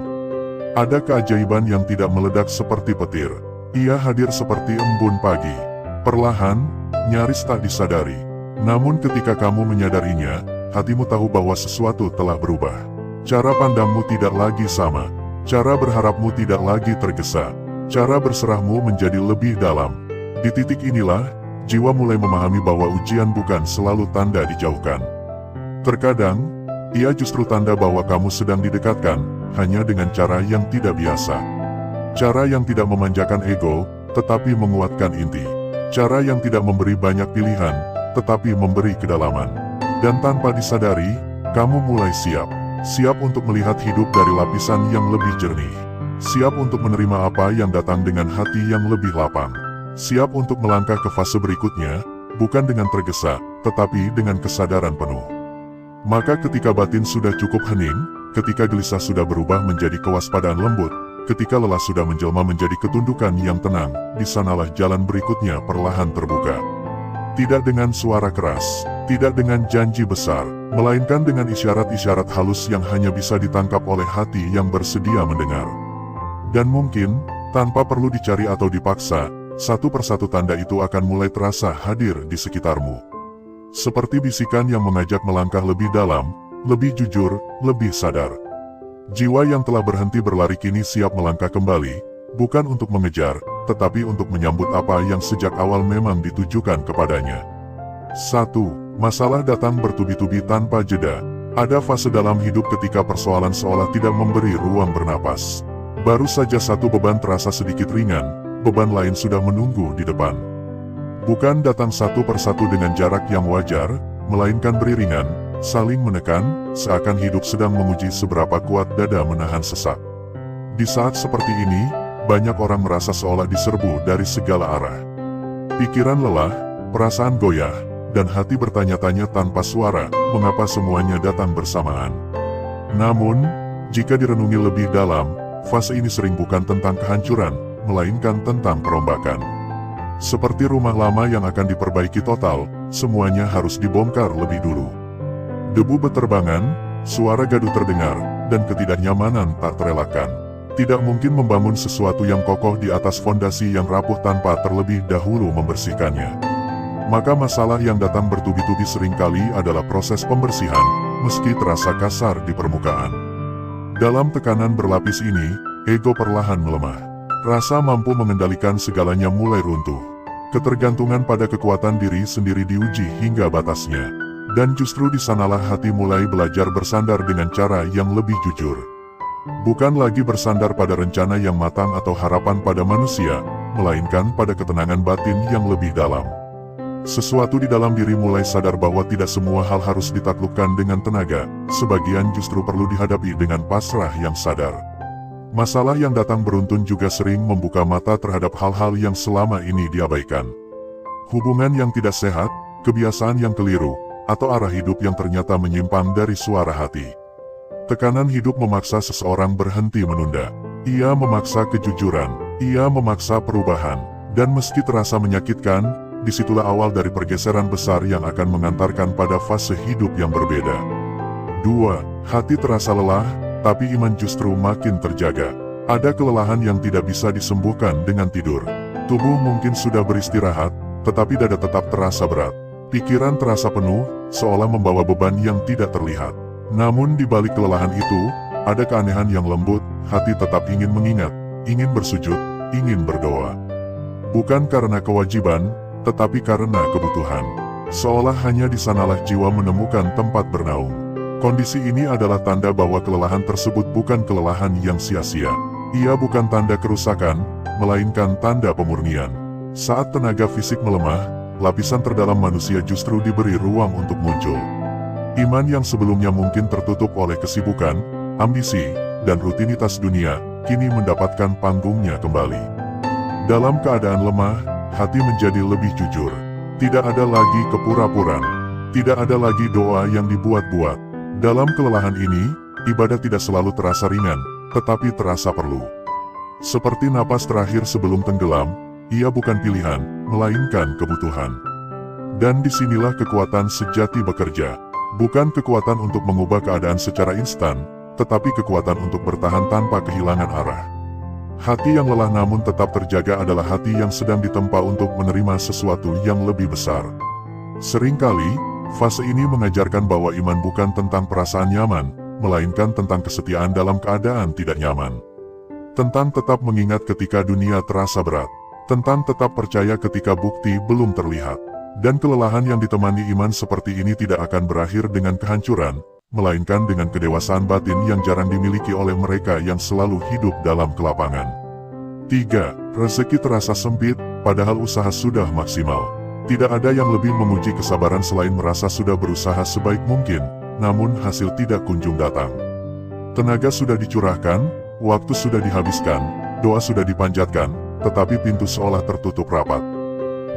Ada keajaiban yang tidak meledak seperti petir. Ia hadir seperti embun pagi. Perlahan, nyaris tak disadari. Namun ketika kamu menyadarinya, hatimu tahu bahwa sesuatu telah berubah. Cara pandangmu tidak lagi sama. Cara berharapmu tidak lagi tergesa. Cara berserahmu menjadi lebih dalam. Di titik inilah, jiwa mulai memahami bahwa ujian bukan selalu tanda dijauhkan. Terkadang, ia justru tanda bahwa kamu sedang didekatkan, hanya dengan cara yang tidak biasa. Cara yang tidak memanjakan ego, tetapi menguatkan inti. Cara yang tidak memberi banyak pilihan, tetapi memberi kedalaman. Dan tanpa disadari, kamu mulai siap. Siap untuk melihat hidup dari lapisan yang lebih jernih. Siap untuk menerima apa yang datang dengan hati yang lebih lapang. Siap untuk melangkah ke fase berikutnya, bukan dengan tergesa, tetapi dengan kesadaran penuh. Maka ketika batin sudah cukup hening, ketika gelisah sudah berubah menjadi kewaspadaan lembut, ketika lelah sudah menjelma menjadi ketundukan yang tenang, di sanalah jalan berikutnya perlahan terbuka. Tidak dengan suara keras, tidak dengan janji besar, melainkan dengan isyarat-isyarat halus yang hanya bisa ditangkap oleh hati yang bersedia mendengar. Dan mungkin, tanpa perlu dicari atau dipaksa, satu persatu tanda itu akan mulai terasa hadir di sekitarmu. Seperti bisikan yang mengajak melangkah lebih dalam, lebih jujur, lebih sadar. Jiwa yang telah berhenti berlari kini siap melangkah kembali, bukan untuk mengejar, tetapi untuk menyambut apa yang sejak awal memang ditujukan kepadanya. 1. Masalah datang bertubi-tubi tanpa jeda. Ada fase dalam hidup ketika persoalan seolah tidak memberi ruang bernapas. Baru saja satu beban terasa sedikit ringan, beban lain sudah menunggu di depan. Bukan datang satu persatu dengan jarak yang wajar, melainkan beriringan, saling menekan, seakan hidup sedang menguji seberapa kuat dada menahan sesak. Di saat seperti ini, banyak orang merasa seolah diserbu dari segala arah. Pikiran lelah, perasaan goyah, dan hati bertanya-tanya tanpa suara, mengapa semuanya datang bersamaan. Namun, jika direnungi lebih dalam, fase ini sering bukan tentang kehancuran, melainkan tentang perombakan. Seperti rumah lama yang akan diperbaiki total, semuanya harus dibongkar lebih dulu. Debu beterbangan, suara gaduh terdengar, dan ketidaknyamanan tak terelakkan. Tidak mungkin membangun sesuatu yang kokoh di atas fondasi yang rapuh tanpa terlebih dahulu membersihkannya. Maka masalah yang datang bertubi-tubi seringkali adalah proses pembersihan, meski terasa kasar di permukaan. Dalam tekanan berlapis ini, ego perlahan melemah. Rasa mampu mengendalikan segalanya mulai runtuh. Ketergantungan pada kekuatan diri sendiri diuji hingga batasnya. Dan justru di sanalah hati mulai belajar bersandar dengan cara yang lebih jujur. Bukan lagi bersandar pada rencana yang matang atau harapan pada manusia, melainkan pada ketenangan batin yang lebih dalam. Sesuatu di dalam diri mulai sadar bahwa tidak semua hal harus ditaklukkan dengan tenaga, sebagian justru perlu dihadapi dengan pasrah yang sadar. Masalah yang datang beruntun juga sering membuka mata terhadap hal-hal yang selama ini diabaikan. Hubungan yang tidak sehat, kebiasaan yang keliru, atau arah hidup yang ternyata menyimpang dari suara hati. Tekanan hidup memaksa seseorang berhenti menunda. Ia memaksa kejujuran, ia memaksa perubahan, dan meski terasa menyakitkan, disitulah awal dari pergeseran besar yang akan mengantarkan pada fase hidup yang berbeda. 2. Hati terasa lelah, tapi iman justru makin terjaga. Ada kelelahan yang tidak bisa disembuhkan dengan tidur. Tubuh mungkin sudah beristirahat, tetapi dada tetap terasa berat. Pikiran terasa penuh, seolah membawa beban yang tidak terlihat. Namun di balik kelelahan itu, ada keanehan yang lembut, hati tetap ingin mengingat, ingin bersujud, ingin berdoa. Bukan karena kewajiban, tetapi karena kebutuhan. Seolah hanya di sanalah jiwa menemukan tempat bernaung. Kondisi ini adalah tanda bahwa kelelahan tersebut bukan kelelahan yang sia-sia. Ia bukan tanda kerusakan, melainkan tanda pemurnian. Saat tenaga fisik melemah, lapisan terdalam manusia justru diberi ruang untuk muncul. Iman yang sebelumnya mungkin tertutup oleh kesibukan, ambisi, dan rutinitas dunia, kini mendapatkan panggungnya kembali. Dalam keadaan lemah, hati menjadi lebih jujur. Tidak ada lagi kepura-puraan. Tidak ada lagi doa yang dibuat-buat. Dalam kelelahan ini, ibadah tidak selalu terasa ringan, tetapi terasa perlu. Seperti napas terakhir sebelum tenggelam, ia bukan pilihan, melainkan kebutuhan. Dan disinilah kekuatan sejati bekerja. Bukan kekuatan untuk mengubah keadaan secara instan, tetapi kekuatan untuk bertahan tanpa kehilangan arah. Hati yang lelah namun tetap terjaga adalah hati yang sedang ditempa untuk menerima sesuatu yang lebih besar. Seringkali, fase ini mengajarkan bahwa iman bukan tentang perasaan nyaman, melainkan tentang kesetiaan dalam keadaan tidak nyaman. Tentang tetap mengingat ketika dunia terasa berat. Tentang tetap percaya ketika bukti belum terlihat. Dan kelelahan yang ditemani iman seperti ini tidak akan berakhir dengan kehancuran, melainkan dengan kedewasaan batin yang jarang dimiliki oleh mereka yang selalu hidup dalam kelapangan. 3. Rezeki terasa sempit, padahal usaha sudah maksimal. Tidak ada yang lebih menguji kesabaran selain merasa sudah berusaha sebaik mungkin, namun hasil tidak kunjung datang. Tenaga sudah dicurahkan, waktu sudah dihabiskan, doa sudah dipanjatkan, tetapi pintu seolah tertutup rapat.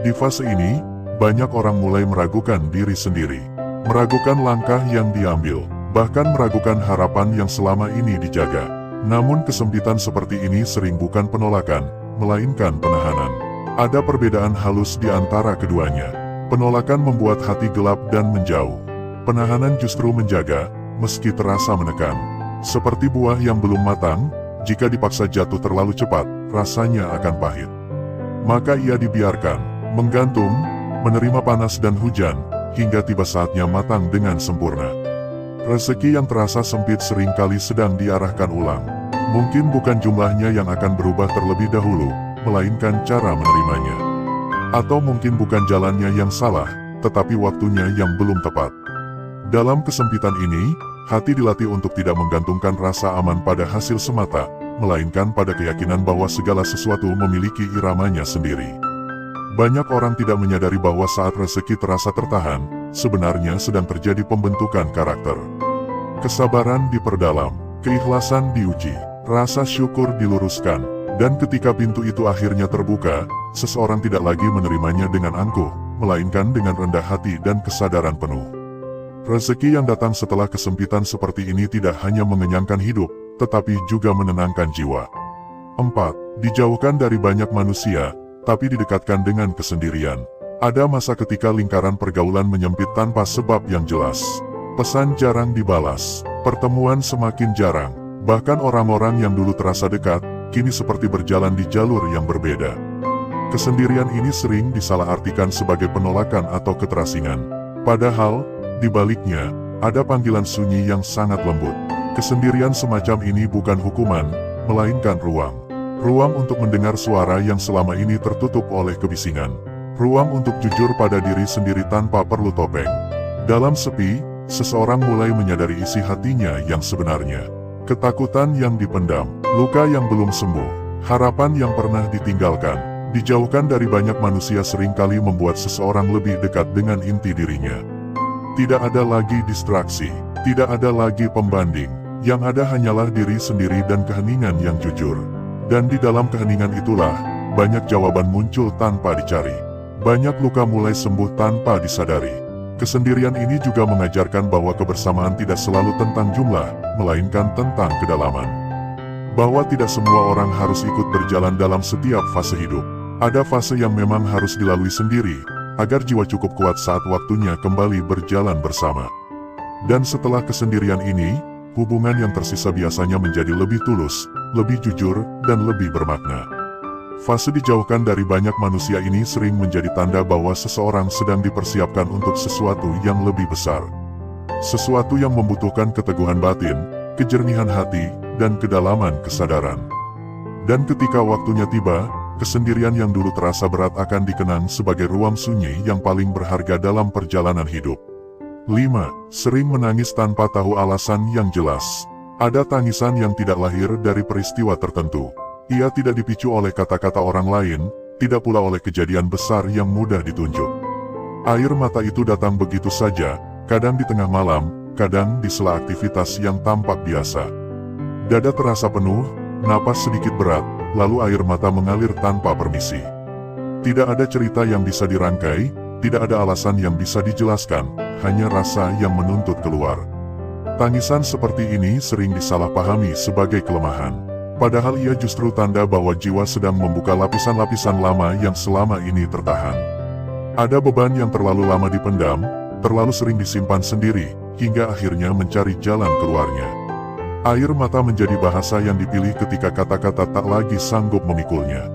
Di fase ini, banyak orang mulai meragukan diri sendiri. Meragukan langkah yang diambil, bahkan meragukan harapan yang selama ini dijaga. Namun kesempitan seperti ini sering bukan penolakan, melainkan penahanan. Ada perbedaan halus di antara keduanya. Penolakan membuat hati gelap dan menjauh. Penahanan justru menjaga, meski terasa menekan. Seperti buah yang belum matang, jika dipaksa jatuh terlalu cepat, rasanya akan pahit. Maka ia dibiarkan, menggantung, menerima panas dan hujan, hingga tiba saatnya matang dengan sempurna. Rezeki yang terasa sempit seringkali sedang diarahkan ulang. Mungkin bukan jumlahnya yang akan berubah terlebih dahulu, melainkan cara menerimanya. Atau mungkin bukan jalannya yang salah, tetapi waktunya yang belum tepat. Dalam kesempitan ini, hati dilatih untuk tidak menggantungkan rasa aman pada hasil semata, melainkan pada keyakinan bahwa segala sesuatu memiliki iramanya sendiri. Banyak orang tidak menyadari bahwa saat rezeki terasa tertahan, sebenarnya sedang terjadi pembentukan karakter. Kesabaran diperdalam, keikhlasan diuji, rasa syukur diluruskan, dan ketika pintu itu akhirnya terbuka, seseorang tidak lagi menerimanya dengan angkuh, melainkan dengan rendah hati dan kesadaran penuh. Rezeki yang datang setelah kesempitan seperti ini tidak hanya mengenyangkan hidup, tetapi juga menenangkan jiwa. 4. Dijauhkan dari banyak manusia, tapi didekatkan dengan kesendirian. Ada masa ketika lingkaran pergaulan menyempit tanpa sebab yang jelas. Pesan jarang dibalas, pertemuan semakin jarang, bahkan orang-orang yang dulu terasa dekat, kini seperti berjalan di jalur yang berbeda. Kesendirian ini sering disalahartikan sebagai penolakan atau keterasingan. Padahal, di baliknya, ada panggilan sunyi yang sangat lembut. Kesendirian semacam ini bukan hukuman, melainkan ruang. Ruang untuk mendengar suara yang selama ini tertutup oleh kebisingan. Ruang untuk jujur pada diri sendiri tanpa perlu topeng. Dalam sepi, seseorang mulai menyadari isi hatinya yang sebenarnya. Ketakutan yang dipendam, luka yang belum sembuh, harapan yang pernah ditinggalkan. Dijauhkan dari banyak manusia seringkali membuat seseorang lebih dekat dengan inti dirinya. Tidak ada lagi distraksi, tidak ada lagi pembanding. Yang ada hanyalah diri sendiri dan keheningan yang jujur. Dan di dalam keheningan itulah, banyak jawaban muncul tanpa dicari. Banyak luka mulai sembuh tanpa disadari. Kesendirian ini juga mengajarkan bahwa kebersamaan tidak selalu tentang jumlah, melainkan tentang kedalaman. Bahwa tidak semua orang harus ikut berjalan dalam setiap fase hidup. Ada fase yang memang harus dilalui sendiri, agar jiwa cukup kuat saat waktunya kembali berjalan bersama. Dan setelah kesendirian ini, hubungan yang tersisa biasanya menjadi lebih tulus, lebih jujur, dan lebih bermakna. Fase dijauhkan dari banyak manusia ini sering menjadi tanda bahwa seseorang sedang dipersiapkan untuk sesuatu yang lebih besar. Sesuatu yang membutuhkan keteguhan batin, kejernihan hati, dan kedalaman kesadaran. Dan ketika waktunya tiba, kesendirian yang dulu terasa berat akan dikenang sebagai ruang sunyi yang paling berharga dalam perjalanan hidup. 5. Sering menangis tanpa tahu alasan yang jelas. Ada tangisan yang tidak lahir dari peristiwa tertentu. Ia tidak dipicu oleh kata-kata orang lain, tidak pula oleh kejadian besar yang mudah ditunjuk. Air mata itu datang begitu saja, kadang di tengah malam, kadang di sela aktivitas yang tampak biasa. Dada terasa penuh, napas sedikit berat, lalu air mata mengalir tanpa permisi. Tidak ada cerita yang bisa dirangkai, tidak ada alasan yang bisa dijelaskan, hanya rasa yang menuntut keluar. Tangisan seperti ini sering disalahpahami sebagai kelemahan. Padahal ia justru tanda bahwa jiwa sedang membuka lapisan-lapisan lama yang selama ini tertahan. Ada beban yang terlalu lama dipendam, terlalu sering disimpan sendiri, hingga akhirnya mencari jalan keluarnya. Air mata menjadi bahasa yang dipilih ketika kata-kata tak lagi sanggup memikulnya.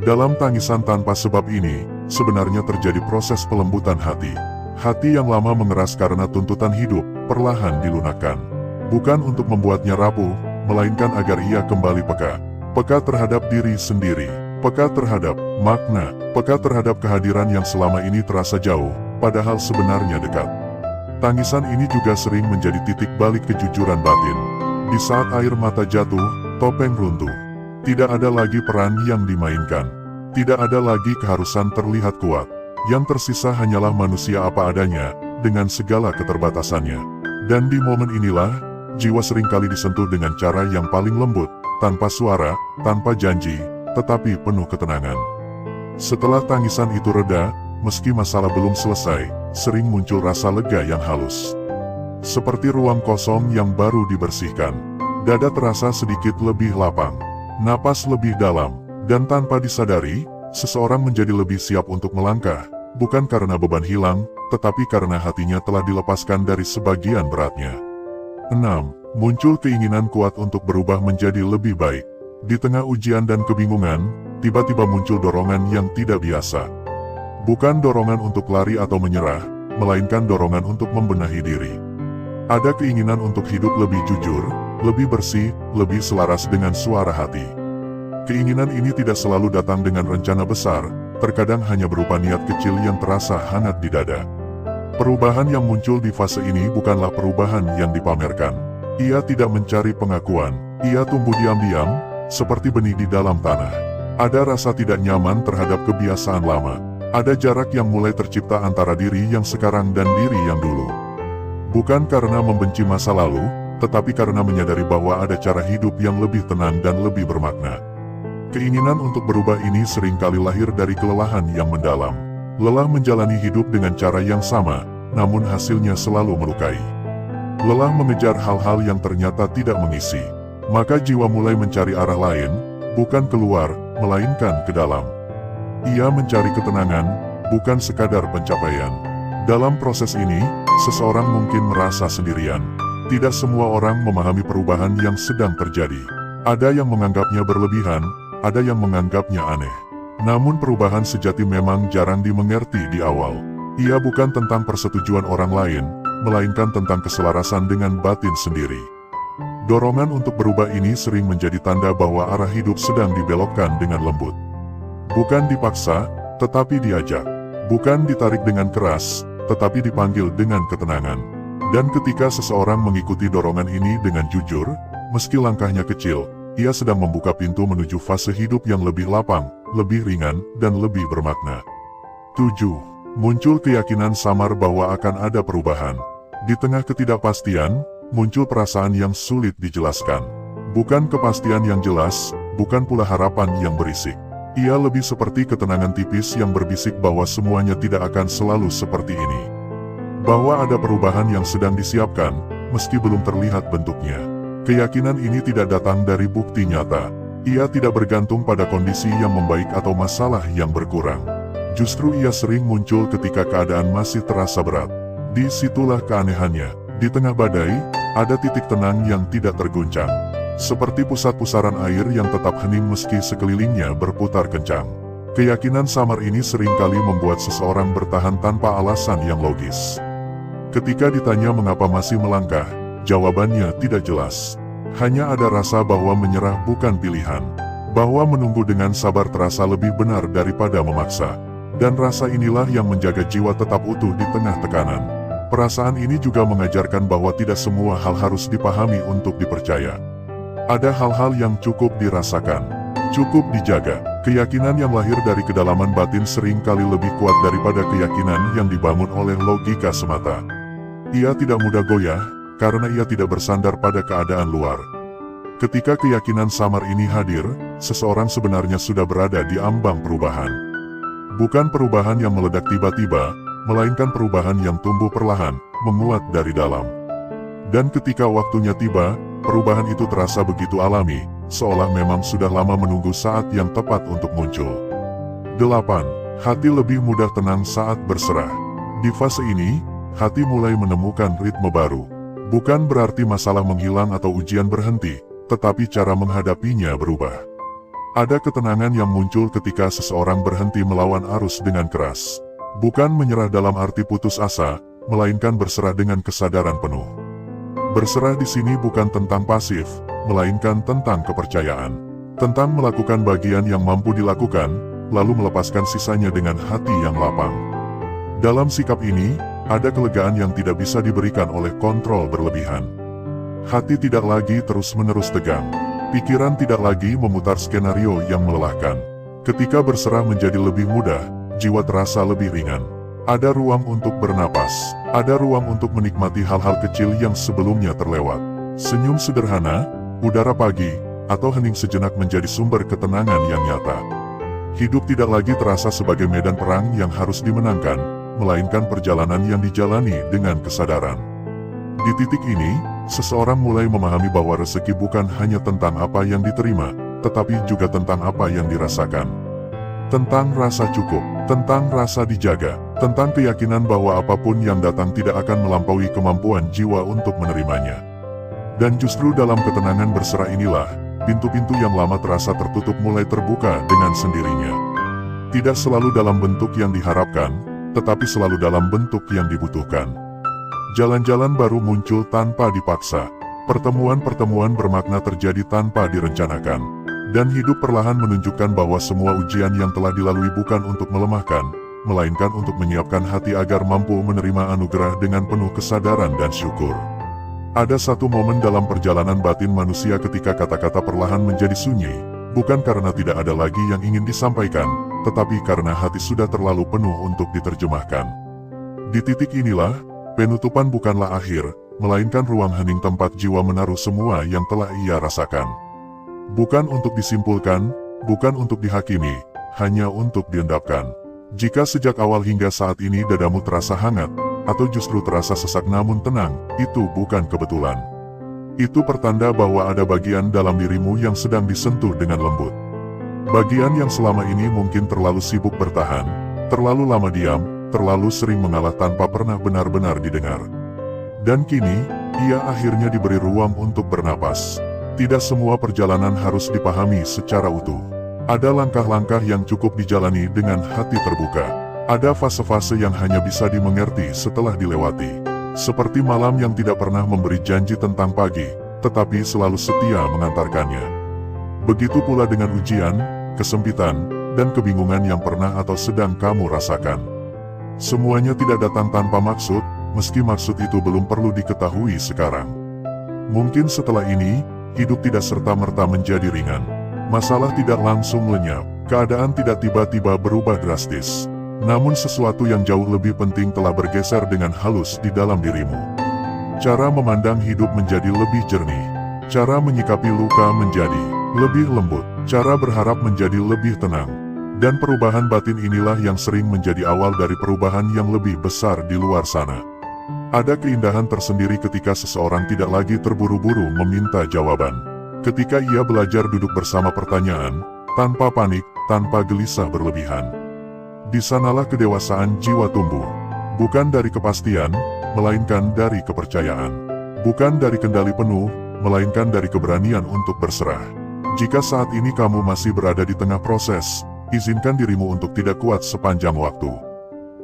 Dalam tangisan tanpa sebab ini, sebenarnya terjadi proses pelembutan hati. Hati yang lama mengeras karena tuntutan hidup, perlahan dilunakkan. Bukan untuk membuatnya rapuh, melainkan agar ia kembali peka. Peka terhadap diri sendiri, peka terhadap makna, peka terhadap kehadiran yang selama ini terasa jauh, padahal sebenarnya dekat. Tangisan ini juga sering menjadi titik balik kejujuran batin. Di saat air mata jatuh, topeng runtuh. Tidak ada lagi peran yang dimainkan. Tidak ada lagi keharusan terlihat kuat. Yang tersisa hanyalah manusia apa adanya, dengan segala keterbatasannya. Dan di momen inilah, jiwa seringkali disentuh dengan cara yang paling lembut, tanpa suara, tanpa janji, tetapi penuh ketenangan. Setelah tangisan itu reda, meski masalah belum selesai, sering muncul rasa lega yang halus. Seperti ruang kosong yang baru dibersihkan. Dada terasa sedikit lebih lapang. Napas lebih dalam, dan tanpa disadari, seseorang menjadi lebih siap untuk melangkah, bukan karena beban hilang, tetapi karena hatinya telah dilepaskan dari sebagian beratnya. 6. Muncul keinginan kuat untuk berubah menjadi lebih baik. Di tengah ujian dan kebingungan, tiba-tiba muncul dorongan yang tidak biasa. Bukan dorongan untuk lari atau menyerah, melainkan dorongan untuk membenahi diri. Ada keinginan untuk hidup lebih jujur, lebih bersih, lebih selaras dengan suara hati. Keinginan ini tidak selalu datang dengan rencana besar, terkadang hanya berupa niat kecil yang terasa hangat di dada. Perubahan yang muncul di fase ini bukanlah perubahan yang dipamerkan. Ia tidak mencari pengakuan, ia tumbuh diam-diam, seperti benih di dalam tanah. Ada rasa tidak nyaman terhadap kebiasaan lama. Ada jarak yang mulai tercipta antara diri yang sekarang dan diri yang dulu. Bukan karena membenci masa lalu, tetapi karena menyadari bahwa ada cara hidup yang lebih tenang dan lebih bermakna. Keinginan untuk berubah ini seringkali lahir dari kelelahan yang mendalam. Lelah menjalani hidup dengan cara yang sama, namun hasilnya selalu melukai. Lelah mengejar hal-hal yang ternyata tidak mengisi. Maka jiwa mulai mencari arah lain, bukan keluar, melainkan ke dalam. Ia mencari ketenangan, bukan sekadar pencapaian. Dalam proses ini, seseorang mungkin merasa sendirian. Tidak semua orang memahami perubahan yang sedang terjadi. Ada yang menganggapnya berlebihan, ada yang menganggapnya aneh. Namun perubahan sejati memang jarang dimengerti di awal. Ia bukan tentang persetujuan orang lain, melainkan tentang keselarasan dengan batin sendiri. Dorongan untuk berubah ini sering menjadi tanda bahwa arah hidup sedang dibelokkan dengan lembut. Bukan dipaksa, tetapi diajak. Bukan ditarik dengan keras, tetapi dipanggil dengan ketenangan. Dan ketika seseorang mengikuti dorongan ini dengan jujur, meski langkahnya kecil, ia sedang membuka pintu menuju fase hidup yang lebih lapang, lebih ringan, dan lebih bermakna. 7. Muncul keyakinan samar bahwa akan ada perubahan. Di tengah ketidakpastian, muncul perasaan yang sulit dijelaskan. Bukan kepastian yang jelas, bukan pula harapan yang berisik. Ia lebih seperti ketenangan tipis yang berbisik bahwa semuanya tidak akan selalu seperti ini. Bahwa ada perubahan yang sedang disiapkan, meski belum terlihat bentuknya. Keyakinan ini tidak datang dari bukti nyata. Ia tidak bergantung pada kondisi yang membaik atau masalah yang berkurang. Justru ia sering muncul ketika keadaan masih terasa berat. Disitulah keanehannya. Di tengah badai, ada titik tenang yang tidak terguncang. Seperti pusat pusaran air yang tetap hening meski sekelilingnya berputar kencang. Keyakinan samar ini seringkali membuat seseorang bertahan tanpa alasan yang logis. Ketika ditanya mengapa masih melangkah, jawabannya tidak jelas. Hanya ada rasa bahwa menyerah bukan pilihan. Bahwa menunggu dengan sabar terasa lebih benar daripada memaksa. Dan rasa inilah yang menjaga jiwa tetap utuh di tengah tekanan. Perasaan ini juga mengajarkan bahwa tidak semua hal harus dipahami untuk dipercaya. Ada hal-hal yang cukup dirasakan, cukup dijaga. Keyakinan yang lahir dari kedalaman batin seringkali lebih kuat daripada keyakinan yang dibangun oleh logika semata. Ia tidak mudah goyah, karena ia tidak bersandar pada keadaan luar. Ketika keyakinan samar ini hadir, seseorang sebenarnya sudah berada di ambang perubahan. Bukan perubahan yang meledak tiba-tiba, melainkan perubahan yang tumbuh perlahan, menguat dari dalam. Dan ketika waktunya tiba, perubahan itu terasa begitu alami, seolah memang sudah lama menunggu saat yang tepat untuk muncul. 8. Hati lebih mudah tenang saat berserah. Di fase ini, hati mulai menemukan ritme baru. Bukan berarti masalah menghilang atau ujian berhenti, tetapi cara menghadapinya berubah. Ada ketenangan yang muncul ketika seseorang berhenti melawan arus dengan keras. Bukan menyerah dalam arti putus asa, melainkan berserah dengan kesadaran penuh. Berserah di sini bukan tentang pasif, melainkan tentang kepercayaan. Tentang melakukan bagian yang mampu dilakukan, lalu melepaskan sisanya dengan hati yang lapang. Dalam sikap ini, ada kelegaan yang tidak bisa diberikan oleh kontrol berlebihan. Hati tidak lagi terus-menerus tegang. Pikiran tidak lagi memutar skenario yang melelahkan. Ketika berserah menjadi lebih mudah, jiwa terasa lebih ringan. Ada ruang untuk bernapas. Ada ruang untuk menikmati hal-hal kecil yang sebelumnya terlewat. Senyum sederhana, udara pagi, atau hening sejenak menjadi sumber ketenangan yang nyata. Hidup tidak lagi terasa sebagai medan perang yang harus dimenangkan, melainkan perjalanan yang dijalani dengan kesadaran. Di titik ini, seseorang mulai memahami bahwa rezeki bukan hanya tentang apa yang diterima, tetapi juga tentang apa yang dirasakan. Tentang rasa cukup, tentang rasa dijaga, tentang keyakinan bahwa apapun yang datang tidak akan melampaui kemampuan jiwa untuk menerimanya. Dan justru dalam ketenangan berserah inilah, pintu-pintu yang lama terasa tertutup mulai terbuka dengan sendirinya. Tidak selalu dalam bentuk yang diharapkan, tetapi selalu dalam bentuk yang dibutuhkan. Jalan-jalan baru muncul tanpa dipaksa. Pertemuan-pertemuan bermakna terjadi tanpa direncanakan. Dan hidup perlahan menunjukkan bahwa semua ujian yang telah dilalui bukan untuk melemahkan, melainkan untuk menyiapkan hati agar mampu menerima anugerah dengan penuh kesadaran dan syukur. Ada satu momen dalam perjalanan batin manusia ketika kata-kata perlahan menjadi sunyi, bukan karena tidak ada lagi yang ingin disampaikan, tetapi karena hati sudah terlalu penuh untuk diterjemahkan. Di titik inilah, penutupan bukanlah akhir, melainkan ruang hening tempat jiwa menaruh semua yang telah ia rasakan. Bukan untuk disimpulkan, bukan untuk dihakimi, hanya untuk diendapkan. Jika sejak awal hingga saat ini dadamu terasa hangat, atau justru terasa sesak namun tenang, itu bukan kebetulan. Itu pertanda bahwa ada bagian dalam dirimu yang sedang disentuh dengan lembut. Bagian yang selama ini mungkin terlalu sibuk bertahan, terlalu lama diam, terlalu sering mengalah tanpa pernah benar-benar didengar. Dan kini, ia akhirnya diberi ruang untuk bernapas. Tidak semua perjalanan harus dipahami secara utuh. Ada langkah-langkah yang cukup dijalani dengan hati terbuka. Ada fase-fase yang hanya bisa dimengerti setelah dilewati. Seperti malam yang tidak pernah memberi janji tentang pagi, tetapi selalu setia mengantarkannya. Begitu pula dengan ujian, kesempitan, dan kebingungan yang pernah atau sedang kamu rasakan. Semuanya tidak datang tanpa maksud, meski maksud itu belum perlu diketahui sekarang. Mungkin setelah ini, hidup tidak serta-merta menjadi ringan. Masalah tidak langsung lenyap, keadaan tidak tiba-tiba berubah drastis. Namun sesuatu yang jauh lebih penting telah bergeser dengan halus di dalam dirimu. Cara memandang hidup menjadi lebih jernih. Cara menyikapi luka menjadi lebih lembut. Cara berharap menjadi lebih tenang. Dan perubahan batin inilah yang sering menjadi awal dari perubahan yang lebih besar di luar sana. Ada keindahan tersendiri ketika seseorang tidak lagi terburu-buru meminta jawaban. Ketika ia belajar duduk bersama pertanyaan, tanpa panik, tanpa gelisah berlebihan. Di sanalah kedewasaan jiwa tumbuh. Bukan dari kepastian, melainkan dari kepercayaan. Bukan dari kendali penuh, melainkan dari keberanian untuk berserah. Jika saat ini kamu masih berada di tengah proses, izinkan dirimu untuk tidak kuat sepanjang waktu.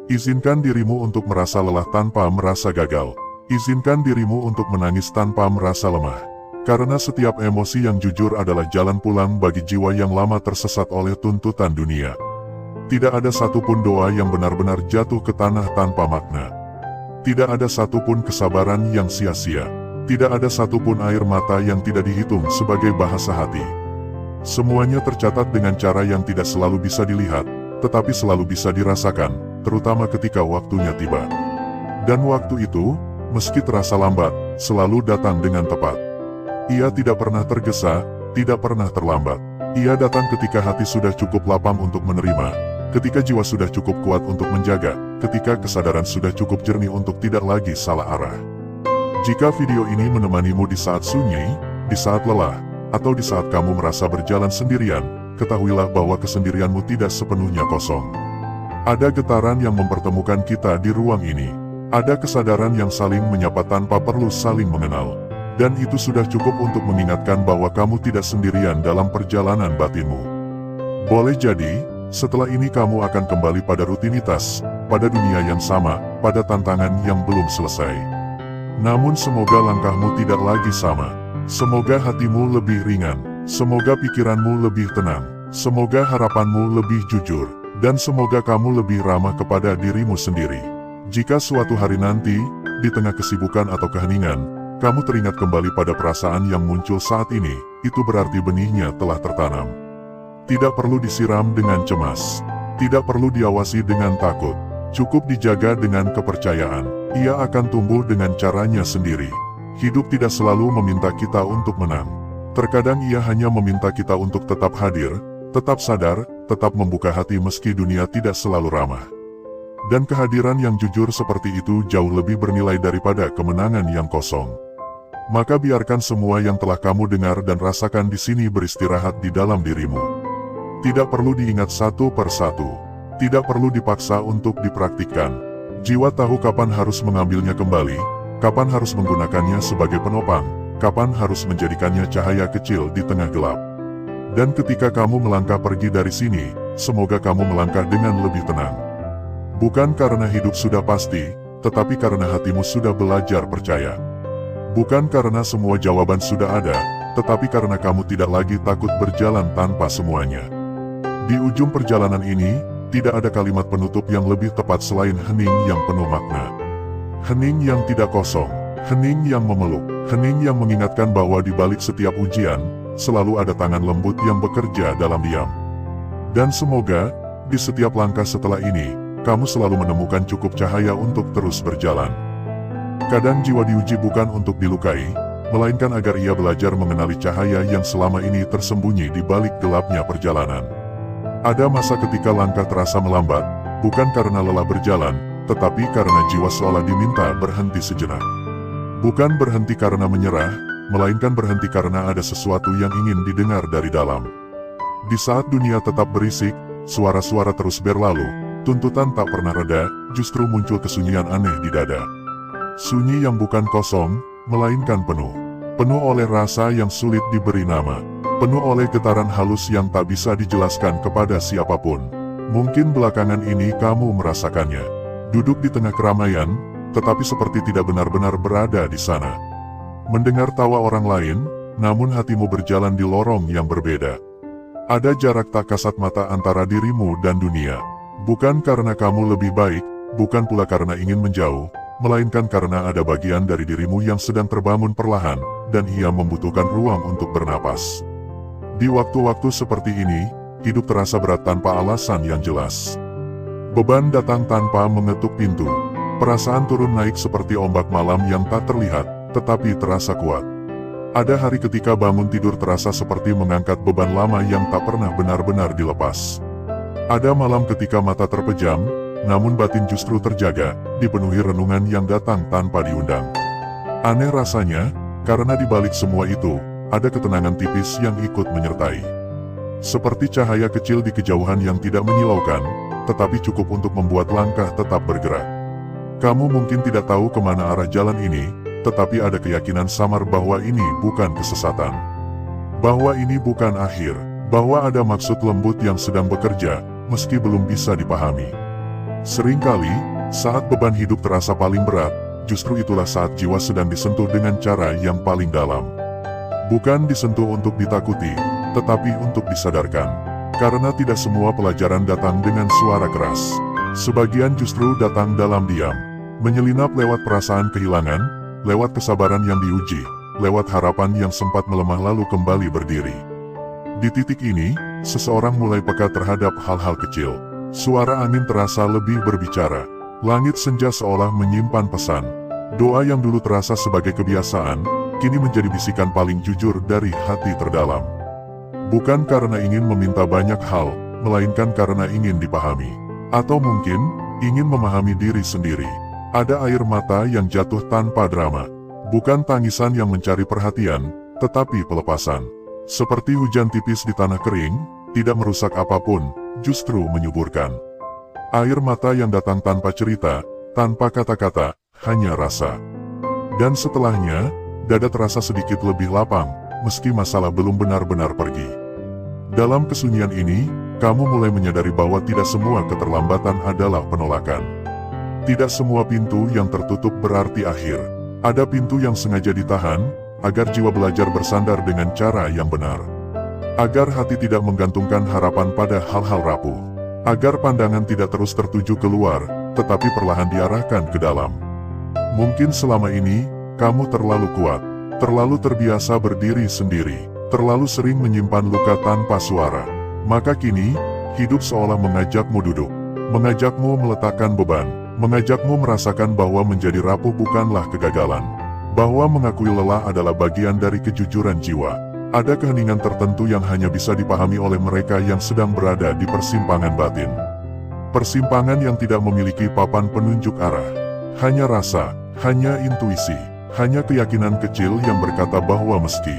Izinkan dirimu untuk merasa lelah tanpa merasa gagal. Izinkan dirimu untuk menangis tanpa merasa lemah. Karena setiap emosi yang jujur adalah jalan pulang bagi jiwa yang lama tersesat oleh tuntutan dunia. Tidak ada satupun doa yang benar-benar jatuh ke tanah tanpa makna. Tidak ada satupun kesabaran yang sia-sia. Tidak ada satupun air mata yang tidak dihitung sebagai bahasa hati. Semuanya tercatat dengan cara yang tidak selalu bisa dilihat, tetapi selalu bisa dirasakan, terutama ketika waktunya tiba. Dan waktu itu, meski terasa lambat, selalu datang dengan tepat. Ia tidak pernah tergesa, tidak pernah terlambat. Ia datang ketika hati sudah cukup lapang untuk menerima, ketika jiwa sudah cukup kuat untuk menjaga, ketika kesadaran sudah cukup jernih untuk tidak lagi salah arah. Jika video ini menemanimu di saat sunyi, di saat lelah, atau di saat kamu merasa berjalan sendirian, ketahuilah bahwa kesendirianmu tidak sepenuhnya kosong. Ada getaran yang mempertemukan kita di ruang ini. Ada kesadaran yang saling menyapa tanpa perlu saling mengenal. Dan itu sudah cukup untuk mengingatkan bahwa kamu tidak sendirian dalam perjalanan batinmu. Boleh jadi, setelah ini kamu akan kembali pada rutinitas, pada dunia yang sama, pada tantangan yang belum selesai. Namun semoga langkahmu tidak lagi sama. Semoga hatimu lebih ringan. Semoga pikiranmu lebih tenang. Semoga harapanmu lebih jujur. Dan semoga kamu lebih ramah kepada dirimu sendiri. Jika suatu hari nanti, di tengah kesibukan atau keheningan, kamu teringat kembali pada perasaan yang muncul saat ini, itu berarti benihnya telah tertanam. Tidak perlu disiram dengan cemas. Tidak perlu diawasi dengan takut. Cukup dijaga dengan kepercayaan. Ia akan tumbuh dengan caranya sendiri. Hidup tidak selalu meminta kita untuk menang. Terkadang ia hanya meminta kita untuk tetap hadir, tetap sadar, tetap membuka hati meski dunia tidak selalu ramah. Dan kehadiran yang jujur seperti itu jauh lebih bernilai daripada kemenangan yang kosong. Maka biarkan semua yang telah kamu dengar dan rasakan di sini beristirahat di dalam dirimu. Tidak perlu diingat satu per satu. Tidak perlu dipaksa untuk dipraktikkan. Jiwa tahu kapan harus mengambilnya kembali, kapan harus menggunakannya sebagai penopang, kapan harus menjadikannya cahaya kecil di tengah gelap. Dan ketika kamu melangkah pergi dari sini, semoga kamu melangkah dengan lebih tenang. Bukan karena hidup sudah pasti, tetapi karena hatimu sudah belajar percaya. Bukan karena semua jawaban sudah ada, tetapi karena kamu tidak lagi takut berjalan tanpa semuanya. Di ujung perjalanan ini, tidak ada kalimat penutup yang lebih tepat selain hening yang penuh makna. Hening yang tidak kosong, hening yang memeluk, hening yang mengingatkan bahwa di balik setiap ujian, selalu ada tangan lembut yang bekerja dalam diam. Dan semoga, di setiap langkah setelah ini, kamu selalu menemukan cukup cahaya untuk terus berjalan. Kadang jiwa diuji bukan untuk dilukai, melainkan agar ia belajar mengenali cahaya yang selama ini tersembunyi di balik gelapnya perjalanan. Ada masa ketika langkah terasa melambat, bukan karena lelah berjalan, tetapi karena jiwa seolah diminta berhenti sejenak. Bukan berhenti karena menyerah, melainkan berhenti karena ada sesuatu yang ingin didengar dari dalam. Di saat dunia tetap berisik, suara-suara terus berlalu, tuntutan tak pernah reda, justru muncul kesunyian aneh di dada. Sunyi yang bukan kosong, melainkan penuh. Penuh oleh rasa yang sulit diberi nama. Penuh oleh getaran halus yang tak bisa dijelaskan kepada siapapun. Mungkin belakangan ini kamu merasakannya. Duduk di tengah keramaian, tetapi seperti tidak benar-benar berada di sana. Mendengar tawa orang lain, namun hatimu berjalan di lorong yang berbeda. Ada jarak tak kasat mata antara dirimu dan dunia. Bukan karena kamu lebih baik, bukan pula karena ingin menjauh, melainkan karena ada bagian dari dirimu yang sedang terbangun perlahan, dan ia membutuhkan ruang untuk bernapas. Di waktu-waktu seperti ini, hidup terasa berat tanpa alasan yang jelas. Beban datang tanpa mengetuk pintu. Perasaan turun naik seperti ombak malam yang tak terlihat, tetapi terasa kuat. Ada hari ketika bangun tidur terasa seperti mengangkat beban lama yang tak pernah benar-benar dilepas. Ada malam ketika mata terpejam, namun batin justru terjaga, dipenuhi renungan yang datang tanpa diundang. Aneh rasanya, karena di balik semua itu, ada ketenangan tipis yang ikut menyertai. Seperti cahaya kecil di kejauhan yang tidak menyilaukan, tetapi cukup untuk membuat langkah tetap bergerak. Kamu mungkin tidak tahu kemana arah jalan ini, tetapi ada keyakinan samar bahwa ini bukan kesesatan. Bahwa ini bukan akhir, bahwa ada maksud lembut yang sedang bekerja, meski belum bisa dipahami. Seringkali, saat beban hidup terasa paling berat, justru itulah saat jiwa sedang disentuh dengan cara yang paling dalam. Bukan disentuh untuk ditakuti, tetapi untuk disadarkan. Karena tidak semua pelajaran datang dengan suara keras. Sebagian justru datang dalam diam, menyelinap lewat perasaan kehilangan, lewat kesabaran yang diuji, lewat harapan yang sempat melemah lalu kembali berdiri. Di titik ini, seseorang mulai peka terhadap hal-hal kecil. Suara angin terasa lebih berbicara. Langit senja seolah menyimpan pesan. Doa yang dulu terasa sebagai kebiasaan, kini menjadi bisikan paling jujur dari hati terdalam. Bukan karena ingin meminta banyak hal, melainkan karena ingin dipahami. Atau mungkin, ingin memahami diri sendiri. Ada air mata yang jatuh tanpa drama. Bukan tangisan yang mencari perhatian, tetapi pelepasan. Seperti hujan tipis di tanah kering, tidak merusak apapun, justru menyuburkan. Air mata yang datang tanpa cerita, tanpa kata-kata, hanya rasa. Dan setelahnya, dada terasa sedikit lebih lapang, meski masalah belum benar-benar pergi. Dalam kesunyian ini, kamu mulai menyadari bahwa tidak semua keterlambatan adalah penolakan. Tidak semua pintu yang tertutup berarti akhir. Ada pintu yang sengaja ditahan, agar jiwa belajar bersandar dengan cara yang benar. Agar hati tidak menggantungkan harapan pada hal-hal rapuh. Agar pandangan tidak terus tertuju keluar, tetapi perlahan diarahkan ke dalam. Mungkin selama ini, kamu terlalu kuat, terlalu terbiasa berdiri sendiri, terlalu sering menyimpan luka tanpa suara. Maka kini, hidup seolah mengajakmu duduk, mengajakmu meletakkan beban, mengajakmu merasakan bahwa menjadi rapuh bukanlah kegagalan. Bahwa mengakui lelah adalah bagian dari kejujuran jiwa. Ada keheningan tertentu yang hanya bisa dipahami oleh mereka yang sedang berada di persimpangan batin. Persimpangan yang tidak memiliki papan penunjuk arah. Hanya rasa, hanya intuisi, hanya keyakinan kecil yang berkata bahwa meski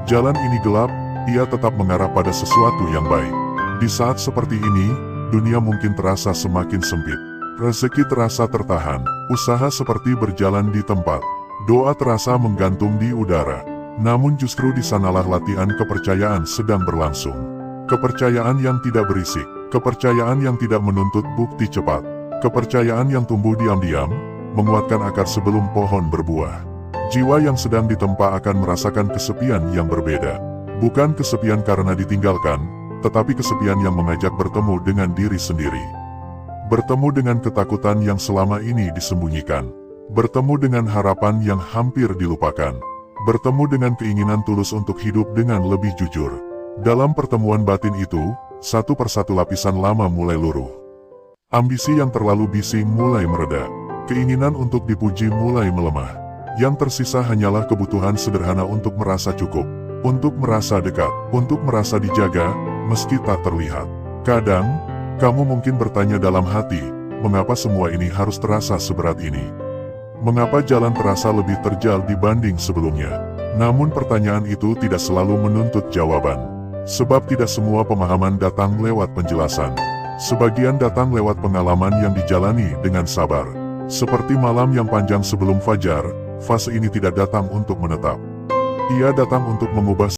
jalan ini gelap, ia tetap mengarah pada sesuatu yang baik. Di saat seperti ini, dunia mungkin terasa semakin sempit. Rezeki terasa tertahan, usaha seperti berjalan di tempat, doa terasa menggantung di udara. Namun justru di sanalah latihan kepercayaan sedang berlangsung. Kepercayaan yang tidak berisik, kepercayaan yang tidak menuntut bukti cepat, kepercayaan yang tumbuh diam-diam, menguatkan akar sebelum pohon berbuah. Jiwa yang sedang ditempa akan merasakan kesepian yang berbeda. Bukan kesepian karena ditinggalkan, tetapi kesepian yang mengajak bertemu dengan diri sendiri. Bertemu dengan ketakutan yang selama ini disembunyikan. Bertemu dengan harapan yang hampir dilupakan. Bertemu dengan keinginan tulus untuk hidup dengan lebih jujur. Dalam pertemuan batin itu, satu persatu lapisan lama mulai luruh. Ambisi yang terlalu bising mulai mereda. Keinginan untuk dipuji mulai melemah. Yang tersisa hanyalah kebutuhan sederhana untuk merasa cukup, untuk merasa dekat, untuk merasa dijaga, meski tak terlihat. Kadang, kamu mungkin bertanya dalam hati, mengapa semua ini harus terasa seberat ini? Mengapa jalan terasa lebih terjal dibanding sebelumnya? Namun pertanyaan itu tidak selalu menuntut jawaban. Sebab tidak semua pemahaman datang lewat penjelasan. Sebagian datang lewat pengalaman yang dijalani dengan sabar. Seperti malam yang panjang sebelum fajar, fase ini tidak datang untuk menetap. Ia datang untuk mengubah